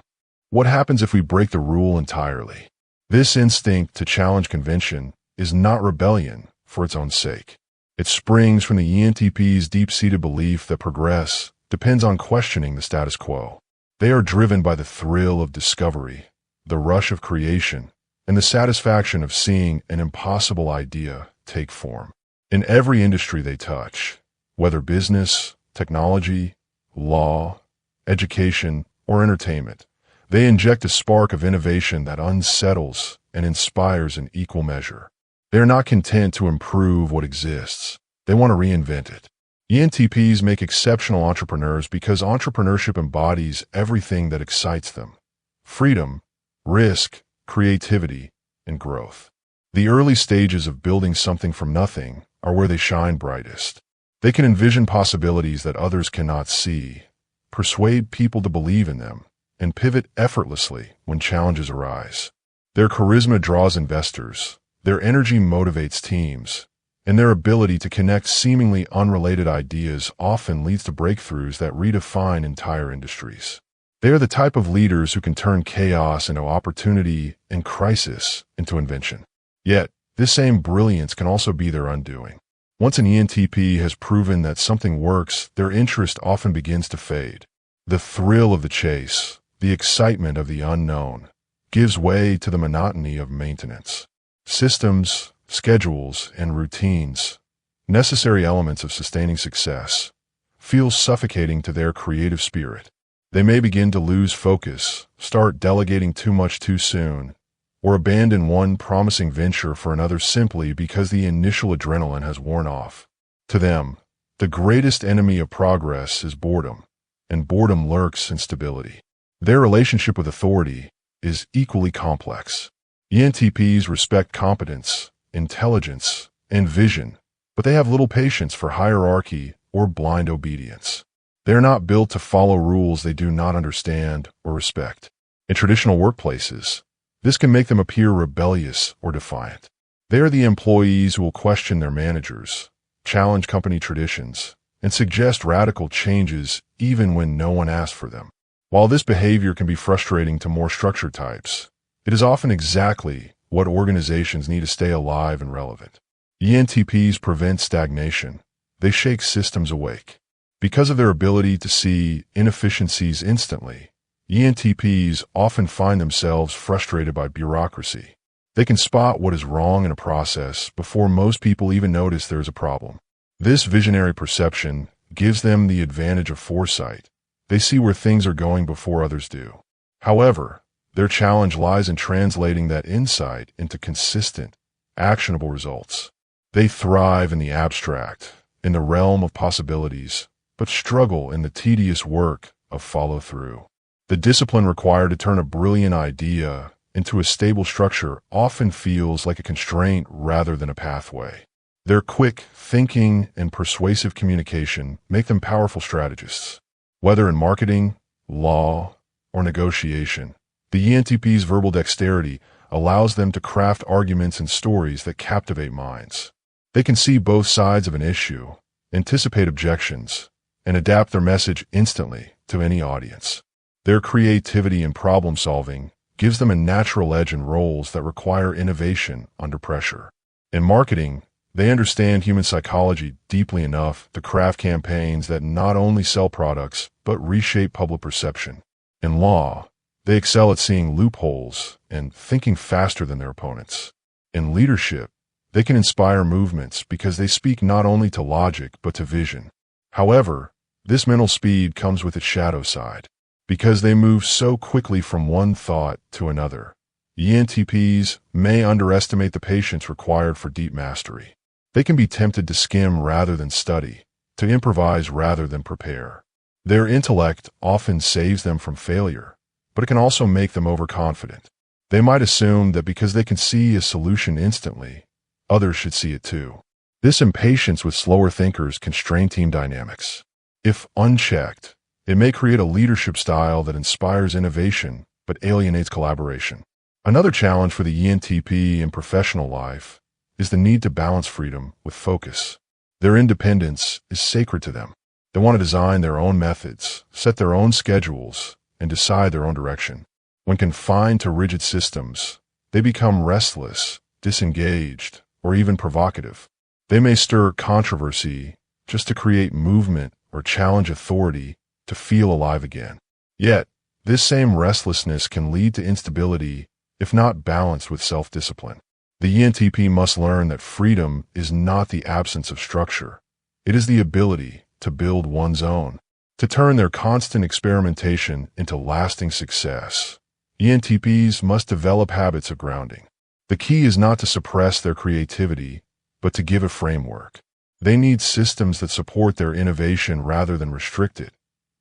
What happens if we break the rule entirely? This instinct to challenge convention is not rebellion for its own sake. It springs from the ENTP's deep-seated belief that progress depends on questioning the status quo. They are driven by the thrill of discovery, the rush of creation, and the satisfaction of seeing an impossible idea take form. In every industry they touch, whether business, technology, law, education, or entertainment, they inject a spark of innovation that unsettles and inspires in equal measure. They are not content to improve what exists. They want to reinvent it. ENTPs make exceptional entrepreneurs because entrepreneurship embodies everything that excites them: freedom, risk, creativity, and growth. The early stages of building something from nothing are where they shine brightest. They can envision possibilities that others cannot see, persuade people to believe in them, and pivot effortlessly when challenges arise. Their charisma draws investors, their energy motivates teams, and their ability to connect seemingly unrelated ideas often leads to breakthroughs that redefine entire industries. They are the type of leaders who can turn chaos into opportunity and crisis into invention. Yet, this same brilliance can also be their undoing. Once an ENTP has proven that something works, their interest often begins to fade. The thrill of the chase, the excitement of the unknown, gives way to the monotony of maintenance. Systems, schedules, and routines, necessary elements of sustaining success, feel suffocating to their creative spirit. They may begin to lose focus, start delegating too much too soon, or abandon one promising venture for another simply because the initial adrenaline has worn off. To them, the greatest enemy of progress is boredom, and boredom lurks in stability. Their relationship with authority is equally complex. ENTPs respect competence, intelligence, and vision, but they have little patience for hierarchy or blind obedience. They are not built to follow rules they do not understand or respect. In traditional workplaces, this can make them appear rebellious or defiant. They are the employees who will question their managers, challenge company traditions, and suggest radical changes even when no one asked for them. While this behavior can be frustrating to more structured types, it is often exactly what organizations need to stay alive and relevant. ENTPs prevent stagnation. They shake systems awake. Because of their ability to see inefficiencies instantly, ENTPs often find themselves frustrated by bureaucracy. They can spot what is wrong in a process before most people even notice there is a problem. This visionary perception gives them the advantage of foresight. They see where things are going before others do. However, their challenge lies in translating that insight into consistent, actionable results. They thrive in the abstract, in the realm of possibilities, but struggle in the tedious work of follow-through. The discipline required to turn a brilliant idea into a stable structure often feels like a constraint rather than a pathway. Their quick thinking and persuasive communication make them powerful strategists. Whether in marketing, law, or negotiation, the ENTP's verbal dexterity allows them to craft arguments and stories that captivate minds. They can see both sides of an issue, anticipate objections, and adapt their message instantly to any audience. Their creativity in problem-solving gives them a natural edge in roles that require innovation under pressure. In marketing, They understand human psychology deeply enough to craft campaigns that not only sell products, but reshape public perception. In law, they excel at seeing loopholes and thinking faster than their opponents. In leadership, they can inspire movements because they speak not only to logic, but to vision. However, this mental speed comes with its shadow side. Because they move so quickly from one thought to another, ENTPs may underestimate the patience required for deep mastery. They can be tempted to skim rather than study, to improvise rather than prepare. Their intellect often saves them from failure, but it can also make them overconfident. They might assume that because they can see a solution instantly, others should see it too. This impatience with slower thinkers can strain team dynamics. If unchecked, it may create a leadership style that inspires innovation but alienates collaboration. Another challenge for the ENTP in professional life is the need to balance freedom with focus. Their independence is sacred to them. They want to design their own methods, set their own schedules, and decide their own direction. When confined to rigid systems, they become restless, disengaged, or even provocative. They may stir controversy just to create movement or challenge authority to feel alive again. Yet, this same restlessness can lead to instability if not balanced with self-discipline. The ENTP must learn that freedom is not the absence of structure. It is the ability to build one's own, to turn their constant experimentation into lasting success. ENTPs must develop habits of grounding. The key is not to suppress their creativity, but to give a framework. They need systems that support their innovation rather than restrict it.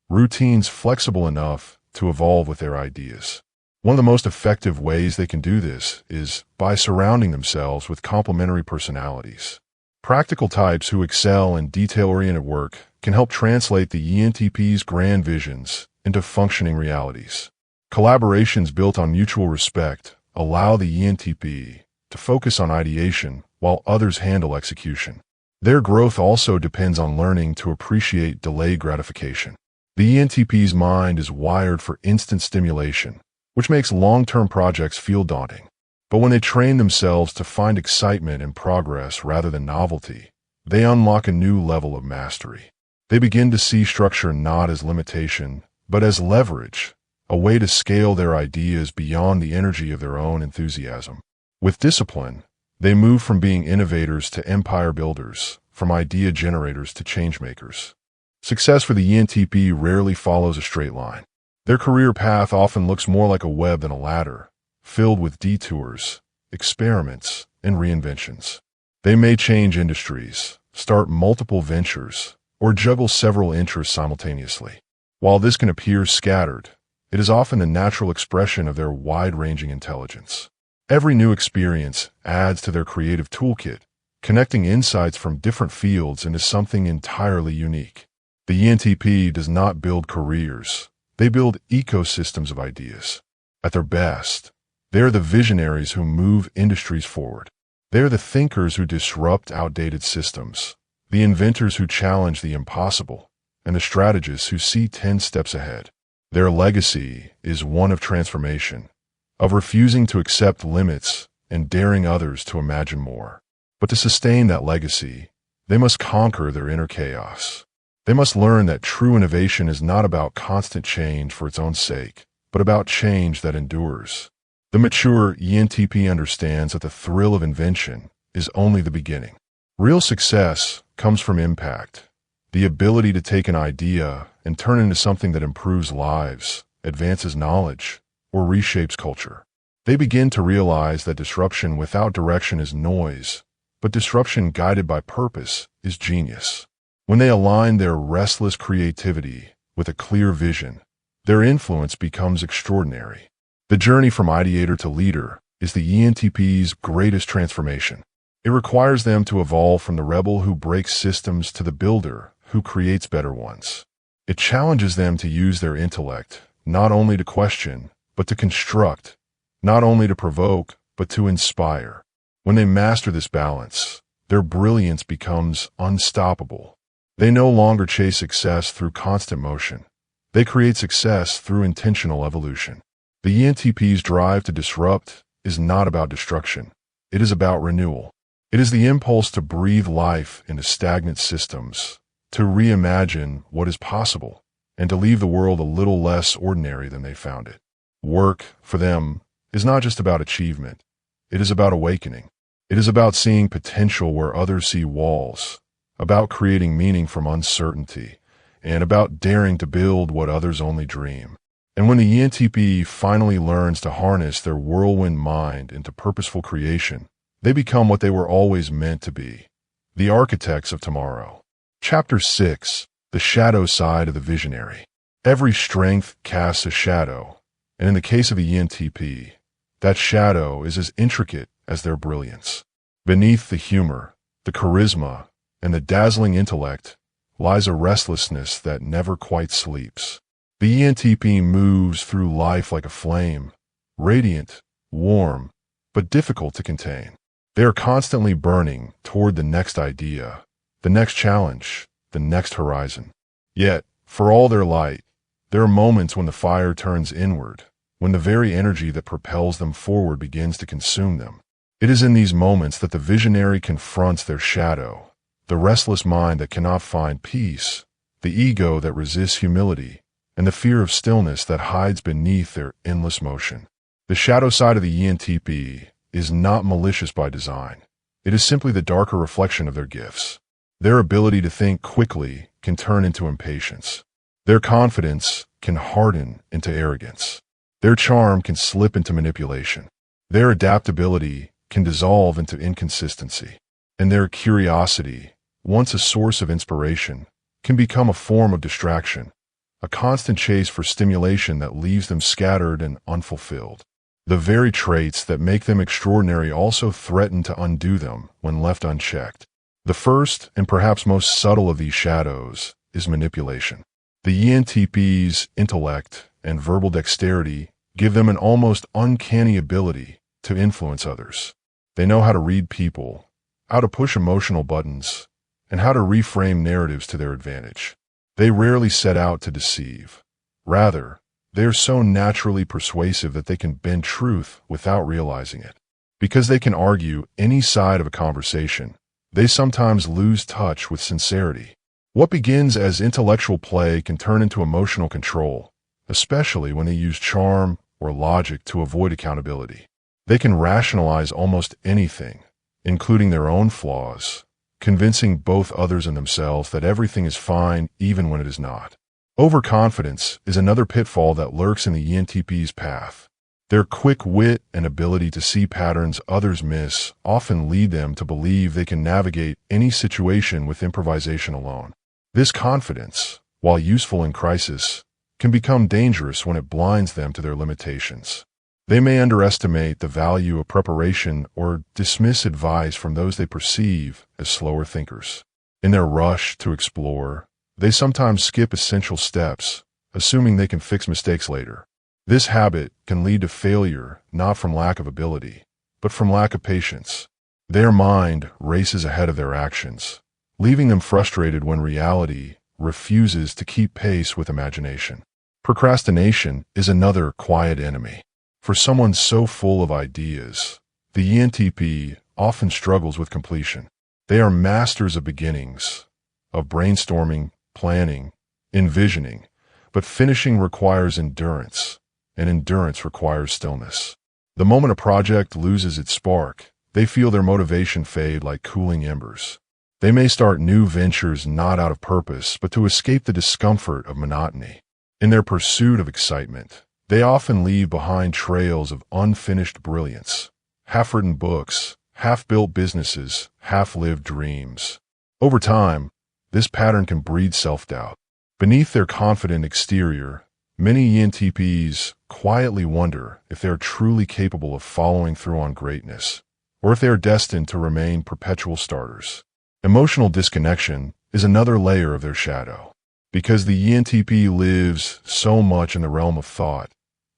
Routines flexible enough to evolve with their ideas. One of the most effective ways they can do this is by surrounding themselves with complementary personalities. Practical types who excel in detail-oriented work can help translate the ENTP's grand visions into functioning realities. Collaborations built on mutual respect allow the ENTP to focus on ideation while others handle execution. Their growth also depends on learning to appreciate delayed gratification. The ENTP's mind is wired for instant stimulation, which makes long-term projects feel daunting. But when they train themselves to find excitement in progress rather than novelty, they unlock a new level of mastery. They begin to see structure not as limitation, but as leverage, a way to scale their ideas beyond the energy of their own enthusiasm. With discipline, they move from being innovators to empire builders, from idea generators to change makers. Success for the ENTP rarely follows a straight line. Their career path often looks more like a web than a ladder, filled with detours, experiments, and reinventions. They may change industries, start multiple ventures, or juggle several interests simultaneously. While this can appear scattered, it is often the natural expression of their wide-ranging intelligence. Every new experience adds to their creative toolkit, connecting insights from different fields into something entirely unique. The ENTP does not build careers. They build ecosystems of ideas. At their best, they are the visionaries who move industries forward. They are the thinkers who disrupt outdated systems, the inventors who challenge the impossible, and the strategists who see 10 steps ahead. Their legacy is one of transformation, of refusing to accept limits and daring others to imagine more. But to sustain that legacy, they must conquer their inner chaos. They must learn that true innovation is not about constant change for its own sake, but about change that endures. The mature ENTP understands that the thrill of invention is only the beginning. Real success comes from impact, the ability to take an idea and turn it into something that improves lives, advances knowledge, or reshapes culture. They begin to realize that disruption without direction is noise, but disruption guided by purpose is genius. When they align their restless creativity with a clear vision, their influence becomes extraordinary. The journey from ideator to leader is the ENTP's greatest transformation. It requires them to evolve from the rebel who breaks systems to the builder who creates better ones. It challenges them to use their intellect, not only to question, but to construct, not only to provoke, but to inspire. When they master this balance, their brilliance becomes unstoppable. They no longer chase success through constant motion. They create success through intentional evolution. The ENTP's drive to disrupt is not about destruction. It is about renewal. It is the impulse to breathe life into stagnant systems, to reimagine what is possible, and to leave the world a little less ordinary than they found it. Work, for them, is not just about achievement. It is about awakening. It is about seeing potential where others see walls, about creating meaning from uncertainty, and about daring to build what others only dream. And when the ENTP finally learns to harness their whirlwind mind into purposeful creation, they become what they were always meant to be, the architects of tomorrow. Chapter 6. The Shadow Side of the Visionary. Every strength casts a shadow, and in the case of the ENTP, that shadow is as intricate as their brilliance. Beneath the humor, the charisma, and the dazzling intellect lies a restlessness that never quite sleeps. The ENTP moves through life like a flame, radiant, warm, but difficult to contain. They are constantly burning toward the next idea, the next challenge, the next horizon. Yet, for all their light, there are moments when the fire turns inward, when the very energy that propels them forward begins to consume them. It is in these moments that the visionary confronts their shadow, the restless mind that cannot find peace, the ego that resists humility, and the fear of stillness that hides beneath their endless motion. The shadow side of the ENTP is not malicious by design. It is simply the darker reflection of their gifts. Their ability to think quickly can turn into impatience. Their confidence can harden into arrogance. Their charm can slip into manipulation. Their adaptability can dissolve into inconsistency. And their curiosity, once a source of inspiration, can become a form of distraction, a constant chase for stimulation that leaves them scattered and unfulfilled. The very traits that make them extraordinary also threaten to undo them when left unchecked. The first, and perhaps most subtle of these shadows, is manipulation. The ENTP's intellect and verbal dexterity give them an almost uncanny ability to influence others. They know how to read people, how to push emotional buttons, and how to reframe narratives to their advantage. They rarely set out to deceive. Rather, they are so naturally persuasive that they can bend truth without realizing it. Because they can argue any side of a conversation, they sometimes lose touch with sincerity. What begins as intellectual play can turn into emotional control, especially when they use charm or logic to avoid accountability. They can rationalize almost anything, including their own flaws, convincing both others and themselves that everything is fine even when it is not. Overconfidence is another pitfall that lurks in the ENTP's path. Their quick wit and ability to see patterns others miss often lead them to believe they can navigate any situation with improvisation alone. This confidence, while useful in crisis, can become dangerous when it blinds them to their limitations. They may underestimate the value of preparation or dismiss advice from those they perceive as slower thinkers. In their rush to explore, they sometimes skip essential steps, assuming they can fix mistakes later. This habit can lead to failure not from lack of ability, but from lack of patience. Their mind races ahead of their actions, leaving them frustrated when reality refuses to keep pace with imagination. Procrastination is another quiet enemy. For someone so full of ideas, the ENTP often struggles with completion. They are masters of beginnings, of brainstorming, planning, envisioning, but finishing requires endurance, and endurance requires stillness. The moment a project loses its spark, they feel their motivation fade like cooling embers. They may start new ventures not out of purpose, but to escape the discomfort of monotony. In their pursuit of excitement, they often leave behind trails of unfinished brilliance, half-written books, half-built businesses, half-lived dreams. Over time, this pattern can breed self-doubt. Beneath their confident exterior, many ENTPs quietly wonder if they are truly capable of following through on greatness, or if they are destined to remain perpetual starters. Emotional disconnection is another layer of their shadow. Because the ENTP lives so much in the realm of thought,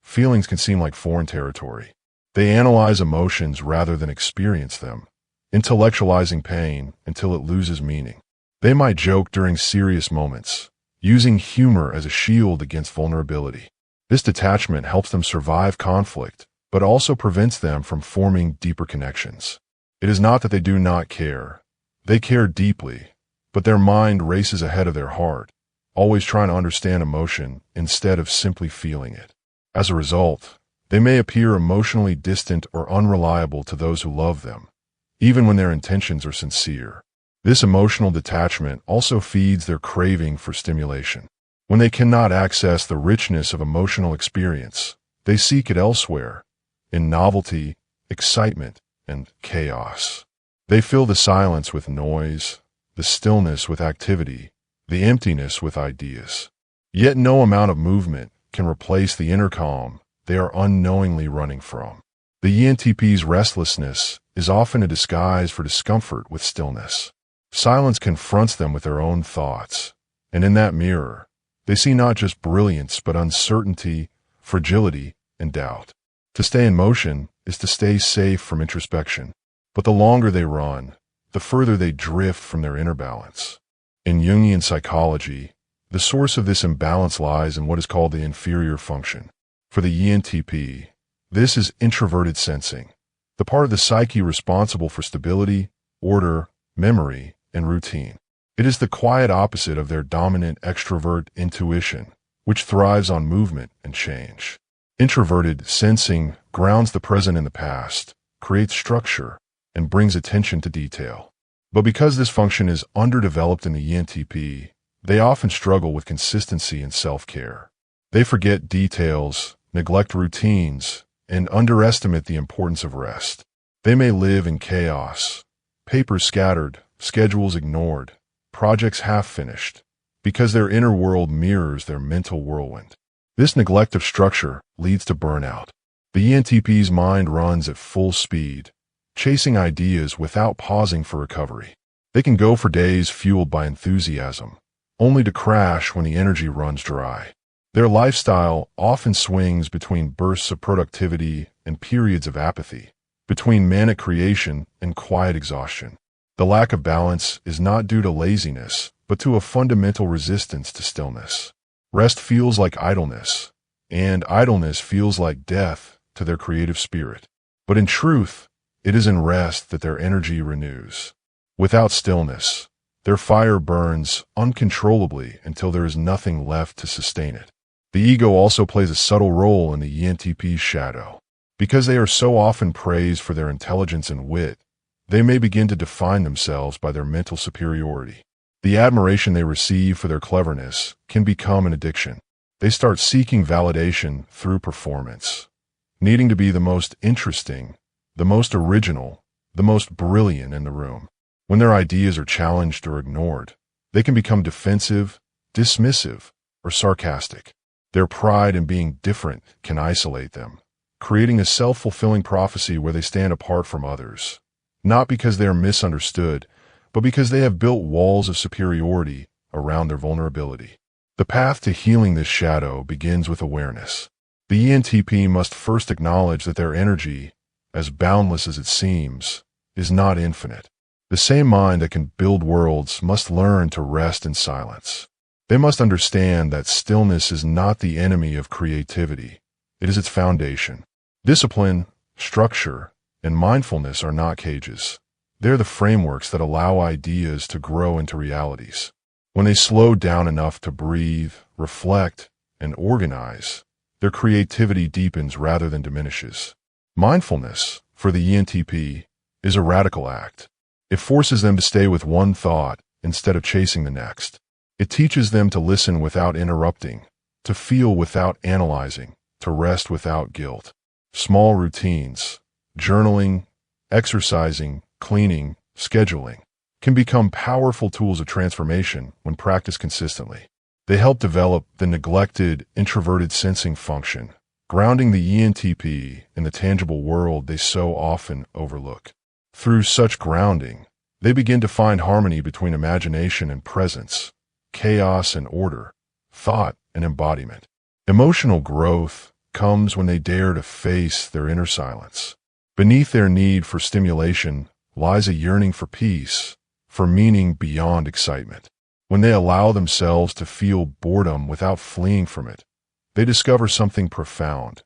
feelings can seem like foreign territory. They analyze emotions rather than experience them, intellectualizing pain until it loses meaning. They might joke during serious moments, using humor as a shield against vulnerability. This detachment helps them survive conflict, but also prevents them from forming deeper connections. It is not that they do not care. They care deeply, but their mind races ahead of their heart, always trying to understand emotion instead of simply feeling it. As a result, they may appear emotionally distant or unreliable to those who love them, even when their intentions are sincere. This emotional detachment also feeds their craving for stimulation. When they cannot access the richness of emotional experience, they seek it elsewhere, in novelty, excitement, and chaos. They fill the silence with noise, the stillness with activity, the emptiness with ideas. Yet no amount of movement can replace the inner calm they are unknowingly running from. The ENTP's restlessness is often a disguise for discomfort with stillness. Silence confronts them with their own thoughts, and in that mirror, they see not just brilliance but uncertainty, fragility, and doubt. To stay in motion is to stay safe from introspection, but the longer they run, the further they drift from their inner balance. In Jungian psychology, the source of this imbalance lies in what is called the inferior function. For the ENTP, this is introverted sensing, the part of the psyche responsible for stability, order, memory, and routine. It is the quiet opposite of their dominant extrovert intuition, which thrives on movement and change. Introverted sensing grounds the present in the past, creates structure, and brings attention to detail. But because this function is underdeveloped in the ENTP, they often struggle with consistency and self-care. They forget details, neglect routines, and underestimate the importance of rest. They may live in chaos, papers scattered, schedules ignored, projects half-finished, because their inner world mirrors their mental whirlwind. This neglect of structure leads to burnout. The ENTP's mind runs at full speed, chasing ideas without pausing for recovery. They can go for days fueled by enthusiasm, only to crash when the energy runs dry. Their lifestyle often swings between bursts of productivity and periods of apathy, between manic creation and quiet exhaustion. The lack of balance is not due to laziness, but to a fundamental resistance to stillness. Rest feels like idleness, and idleness feels like death to their creative spirit. But in truth, it is in rest that their energy renews. Without stillness, their fire burns uncontrollably until there is nothing left to sustain it. The ego also plays a subtle role in the ENTP's shadow. Because they are so often praised for their intelligence and wit, they may begin to define themselves by their mental superiority. The admiration they receive for their cleverness can become an addiction. They start seeking validation through performance, needing to be the most interesting, the most original, the most brilliant in the room. When their ideas are challenged or ignored, they can become defensive, dismissive, or sarcastic. Their pride in being different can isolate them, creating a self-fulfilling prophecy where they stand apart from others, not because they are misunderstood, but because they have built walls of superiority around their vulnerability. The path to healing this shadow begins with awareness. The ENTP must first acknowledge that their energy, as boundless as it seems, is not infinite. The same mind that can build worlds must learn to rest in silence. They must understand that stillness is not the enemy of creativity. It is its foundation. Discipline, structure, and mindfulness are not cages. They're the frameworks that allow ideas to grow into realities. When they slow down enough to breathe, reflect, and organize, their creativity deepens rather than diminishes. Mindfulness, for the ENTP, is a radical act. It forces them to stay with one thought instead of chasing the next. It teaches them to listen without interrupting, to feel without analyzing, to rest without guilt. Small routines, journaling, exercising, cleaning, scheduling, can become powerful tools of transformation when practiced consistently. They help develop the neglected, introverted sensing function, grounding the ENTP in the tangible world they so often overlook. Through such grounding, they begin to find harmony between imagination and presence, chaos and order, thought and embodiment. Emotional growth comes when they dare to face their inner silence. Beneath their need for stimulation lies a yearning for peace, for meaning beyond excitement. When they allow themselves to feel boredom without fleeing from it, they discover something profound.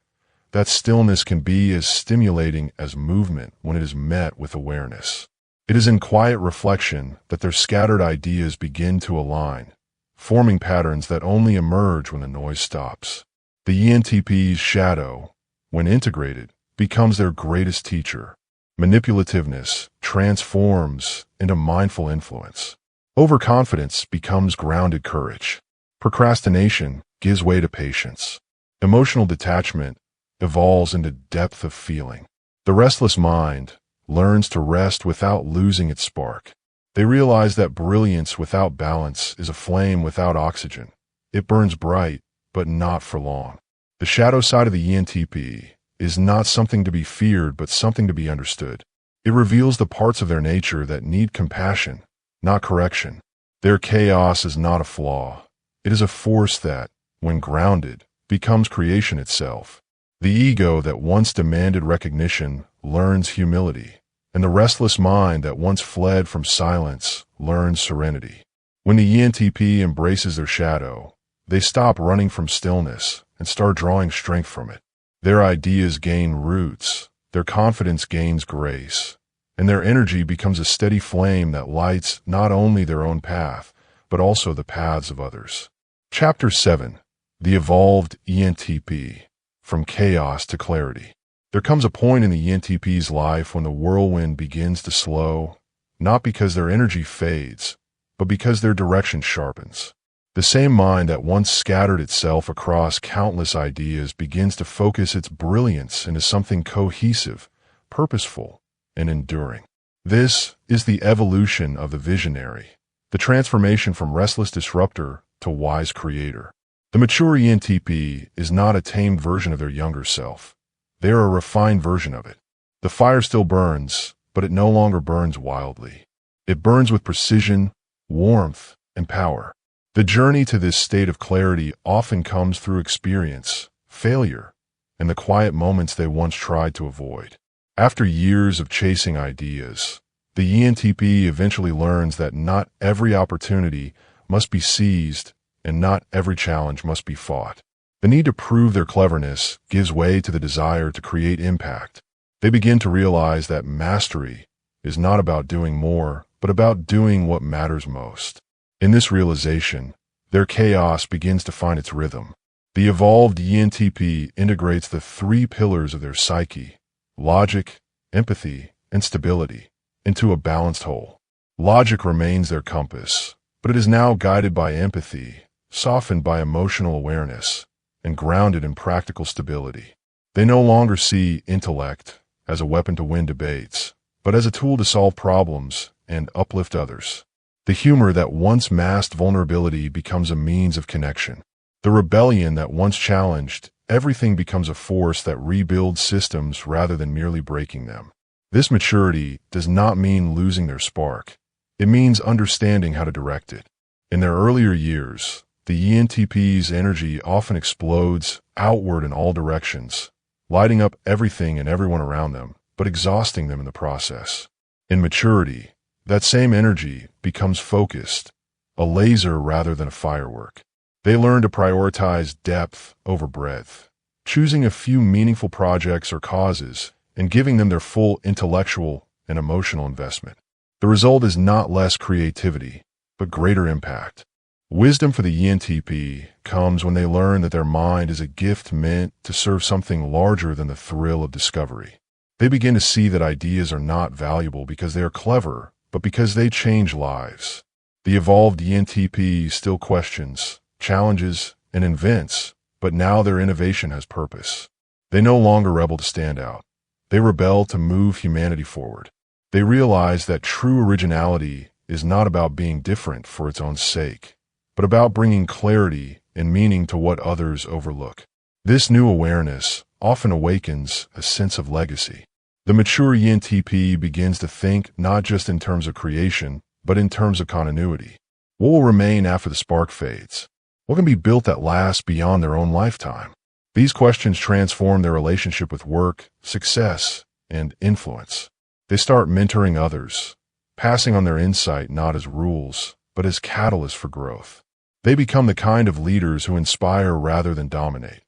that stillness can be as stimulating as movement when it is met with awareness. It is in quiet reflection that their scattered ideas begin to align, forming patterns that only emerge when the noise stops. The ENTP's shadow, when integrated, becomes their greatest teacher. Manipulativeness transforms into mindful influence. Overconfidence becomes grounded courage. Procrastination gives way to patience. Emotional detachment evolves into depth of feeling. The restless mind learns to rest without losing its spark. They realize that brilliance without balance is a flame without oxygen. It burns bright, but not for long. The shadow side of the ENTP is not something to be feared, but something to be understood. It reveals the parts of their nature that need compassion, not correction. Their chaos is not a flaw. It is a force that, when grounded, becomes creation itself. The ego that once demanded recognition learns humility, and the restless mind that once fled from silence learns serenity. When the ENTP embraces their shadow, they stop running from stillness and start drawing strength from it. Their ideas gain roots, their confidence gains grace, and their energy becomes a steady flame that lights not only their own path, but also the paths of others. Chapter 7. The Evolved ENTP. From Chaos to Clarity. There comes a point in the ENTP's life when the whirlwind begins to slow, not because their energy fades, but because their direction sharpens. The same mind that once scattered itself across countless ideas begins to focus its brilliance into something cohesive, purposeful, and enduring. This is the evolution of the visionary, the transformation from restless disruptor to wise creator. The mature ENTP is not a tamed version of their younger self. They are a refined version of it. The fire still burns, but it no longer burns wildly. It burns with precision, warmth, and power. The journey to this state of clarity often comes through experience, failure, and the quiet moments they once tried to avoid. After years of chasing ideas, the ENTP eventually learns that not every opportunity must be seized and not every challenge must be fought. The need to prove their cleverness gives way to the desire to create impact. They begin to realize that mastery is not about doing more, but about doing what matters most. In this realization, their chaos begins to find its rhythm. The evolved ENTP integrates the three pillars of their psyche, logic, empathy, and stability, into a balanced whole. Logic remains their compass, but it is now guided by empathy, softened by emotional awareness, and grounded in practical stability. They no longer see intellect as a weapon to win debates, but as a tool to solve problems and uplift others. The humor that once masked vulnerability becomes a means of connection. The rebellion that once challenged everything becomes a force that rebuilds systems rather than merely breaking them. This maturity does not mean losing their spark. It means understanding how to direct it. In their earlier years, the ENTP's energy often explodes outward in all directions, lighting up everything and everyone around them, but exhausting them in the process. In maturity, that same energy becomes focused, a laser rather than a firework. They learn to prioritize depth over breadth, choosing a few meaningful projects or causes and giving them their full intellectual and emotional investment. The result is not less creativity, but greater impact. Wisdom for the ENTP comes when they learn that their mind is a gift meant to serve something larger than the thrill of discovery. They begin to see that ideas are not valuable because they are clever, but because they change lives. The evolved ENTP still questions, challenges, and invents, but now their innovation has purpose. They no longer rebel to stand out. They rebel to move humanity forward. They realize that true originality is not about being different for its own sake, but about bringing clarity and meaning to what others overlook. This new awareness often awakens a sense of legacy. The mature ENTP begins to think not just in terms of creation, but in terms of continuity. What will remain after the spark fades? What can be built that lasts beyond their own lifetime? These questions transform their relationship with work, success, and influence. They start mentoring others, passing on their insight not as rules, but as catalysts for growth. They become the kind of leaders who inspire rather than dominate,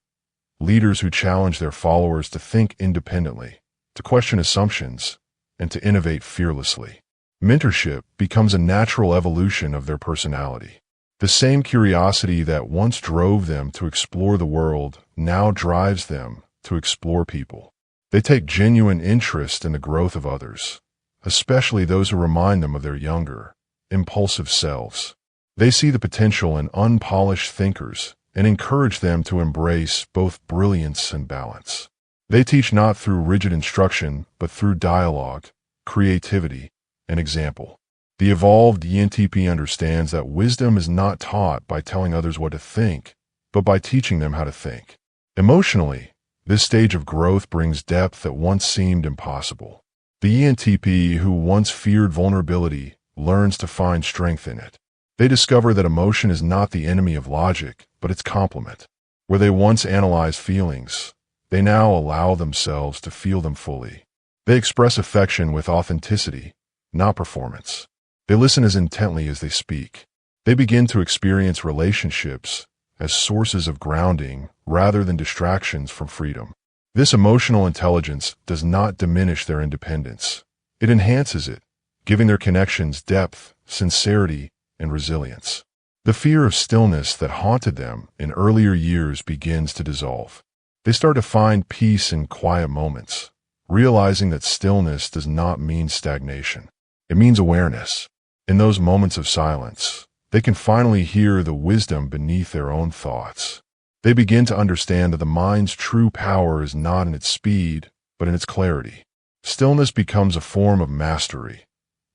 leaders who challenge their followers to think independently, to question assumptions, and to innovate fearlessly. Mentorship becomes a natural evolution of their personality. The same curiosity that once drove them to explore the world now drives them to explore people. They take genuine interest in the growth of others, especially those who remind them of their younger, impulsive selves. They see the potential in unpolished thinkers and encourage them to embrace both brilliance and balance. They teach not through rigid instruction, but through dialogue, creativity, and example. The evolved ENTP understands that wisdom is not taught by telling others what to think, but by teaching them how to think. Emotionally, this stage of growth brings depth that once seemed impossible. The ENTP who once feared vulnerability learns to find strength in it. They discover that emotion is not the enemy of logic, but its complement. Where they once analyzed feelings, they now allow themselves to feel them fully. They express affection with authenticity, not performance. They listen as intently as they speak. They begin to experience relationships as sources of grounding rather than distractions from freedom. This emotional intelligence does not diminish their independence. It enhances it, giving their connections depth, sincerity, and resilience. The fear of stillness that haunted them in earlier years begins to dissolve. They start to find peace in quiet moments, realizing that stillness does not mean stagnation. It means awareness. In those moments of silence, they can finally hear the wisdom beneath their own thoughts. They begin to understand that the mind's true power is not in its speed, but in its clarity. Stillness becomes a form of mastery,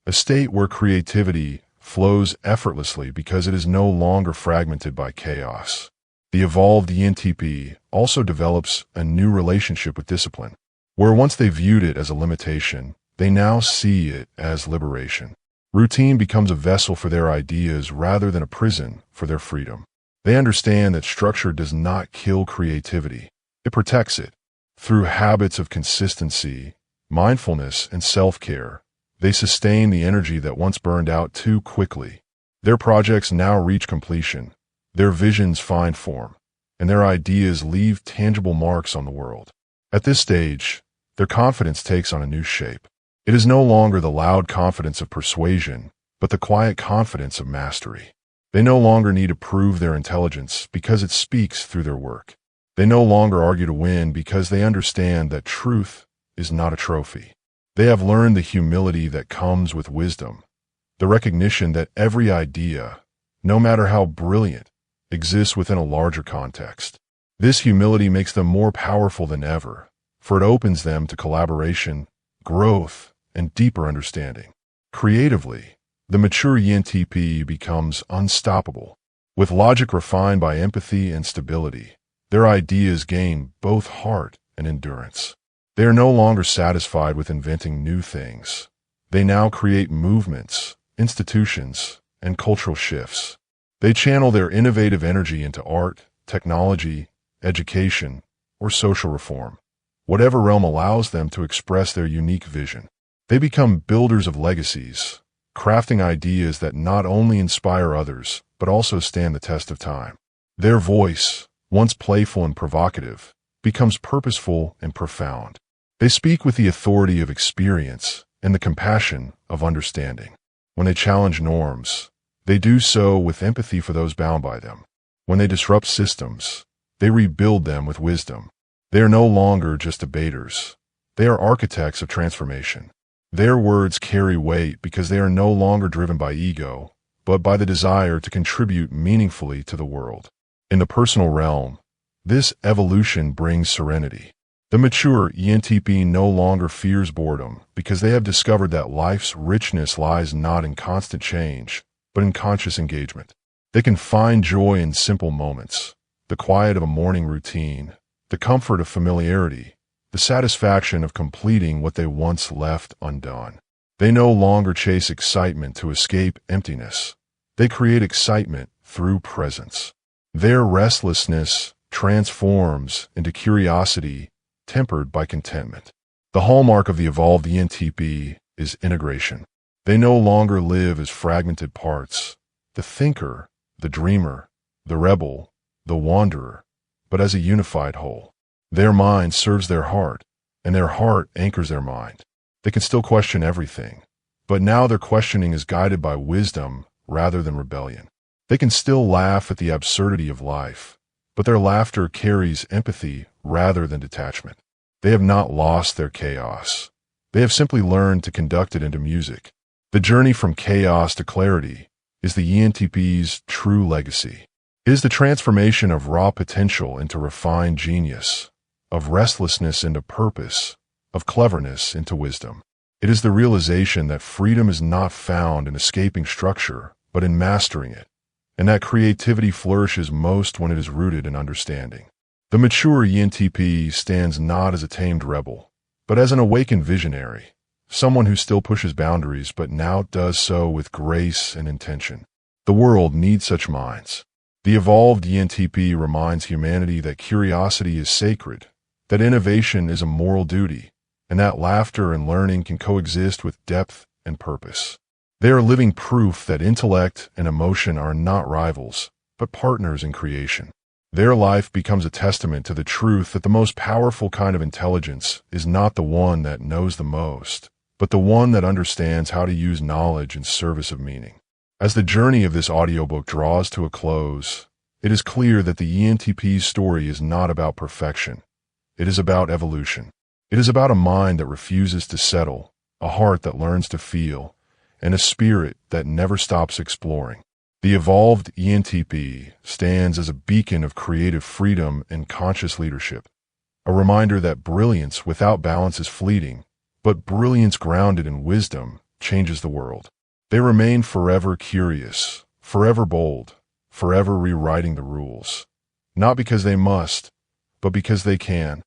a state where creativity flows effortlessly because it is no longer fragmented by chaos. The evolved ENTP also develops a new relationship with discipline. Where once they viewed it as a limitation, they now see it as liberation. Routine becomes a vessel for their ideas rather than a prison for their freedom. They understand that structure does not kill creativity. It protects it. Through habits of consistency, mindfulness, and self-care, they sustain the energy that once burned out too quickly. Their projects now reach completion. Their visions find form, and their ideas leave tangible marks on the world. At this stage, their confidence takes on a new shape. It is no longer the loud confidence of persuasion, but the quiet confidence of mastery. They no longer need to prove their intelligence because it speaks through their work. They no longer argue to win because they understand that truth is not a trophy. They have learned the humility that comes with wisdom, the recognition that every idea, no matter how brilliant, exists within a larger context. This humility makes them more powerful than ever, for it opens them to collaboration, growth, and deeper understanding. Creatively, the mature ENTP becomes unstoppable. With logic refined by empathy and stability, their ideas gain both heart and endurance. They are no longer satisfied with inventing new things. They now create movements, institutions, and cultural shifts. They channel their innovative energy into art, technology, education, or social reform, whatever realm allows them to express their unique vision. They become builders of legacies, crafting ideas that not only inspire others, but also stand the test of time. Their voice, once playful and provocative, becomes purposeful and profound. They speak with the authority of experience and the compassion of understanding. When they challenge norms, they do so with empathy for those bound by them. When they disrupt systems, they rebuild them with wisdom. They are no longer just debaters. They are architects of transformation. Their words carry weight because they are no longer driven by ego, but by the desire to contribute meaningfully to the world. In the personal realm, this evolution brings serenity. The mature ENTP no longer fears boredom because they have discovered that life's richness lies not in constant change, but in conscious engagement. They can find joy in simple moments, the quiet of a morning routine, the comfort of familiarity, the satisfaction of completing what they once left undone. They no longer chase excitement to escape emptiness. They create excitement through presence. Their restlessness transforms into curiosity, tempered by contentment. The hallmark of the evolved ENTP is integration. They no longer live as fragmented parts, the thinker, the dreamer, the rebel, the wanderer, but as a unified whole. Their mind serves their heart, and their heart anchors their mind. They can still question everything, but now their questioning is guided by wisdom rather than rebellion. They can still laugh at the absurdity of life, but their laughter carries empathy rather than detachment. They have not lost their chaos. They have simply learned to conduct it into music. The journey from chaos to clarity is the ENTP's true legacy. It is the transformation of raw potential into refined genius, of restlessness into purpose, of cleverness into wisdom. It is the realization that freedom is not found in escaping structure, but in mastering it, and that creativity flourishes most when it is rooted in understanding. The mature ENTP stands not as a tamed rebel, but as an awakened visionary, someone who still pushes boundaries but now does so with grace and intention. The world needs such minds. The evolved ENTP reminds humanity that curiosity is sacred, that innovation is a moral duty, and that laughter and learning can coexist with depth and purpose. They are living proof that intellect and emotion are not rivals, but partners in creation. Their life becomes a testament to the truth that the most powerful kind of intelligence is not the one that knows the most, but the one that understands how to use knowledge in service of meaning. As the journey of this audiobook draws to a close, it is clear that the ENTP's story is not about perfection. It is about evolution. It is about a mind that refuses to settle, a heart that learns to feel, and a spirit that never stops exploring. The evolved ENTP stands as a beacon of creative freedom and conscious leadership, a reminder that brilliance without balance is fleeting, but brilliance grounded in wisdom changes the world. They remain forever curious, forever bold, forever rewriting the rules, not because they must, but because they can.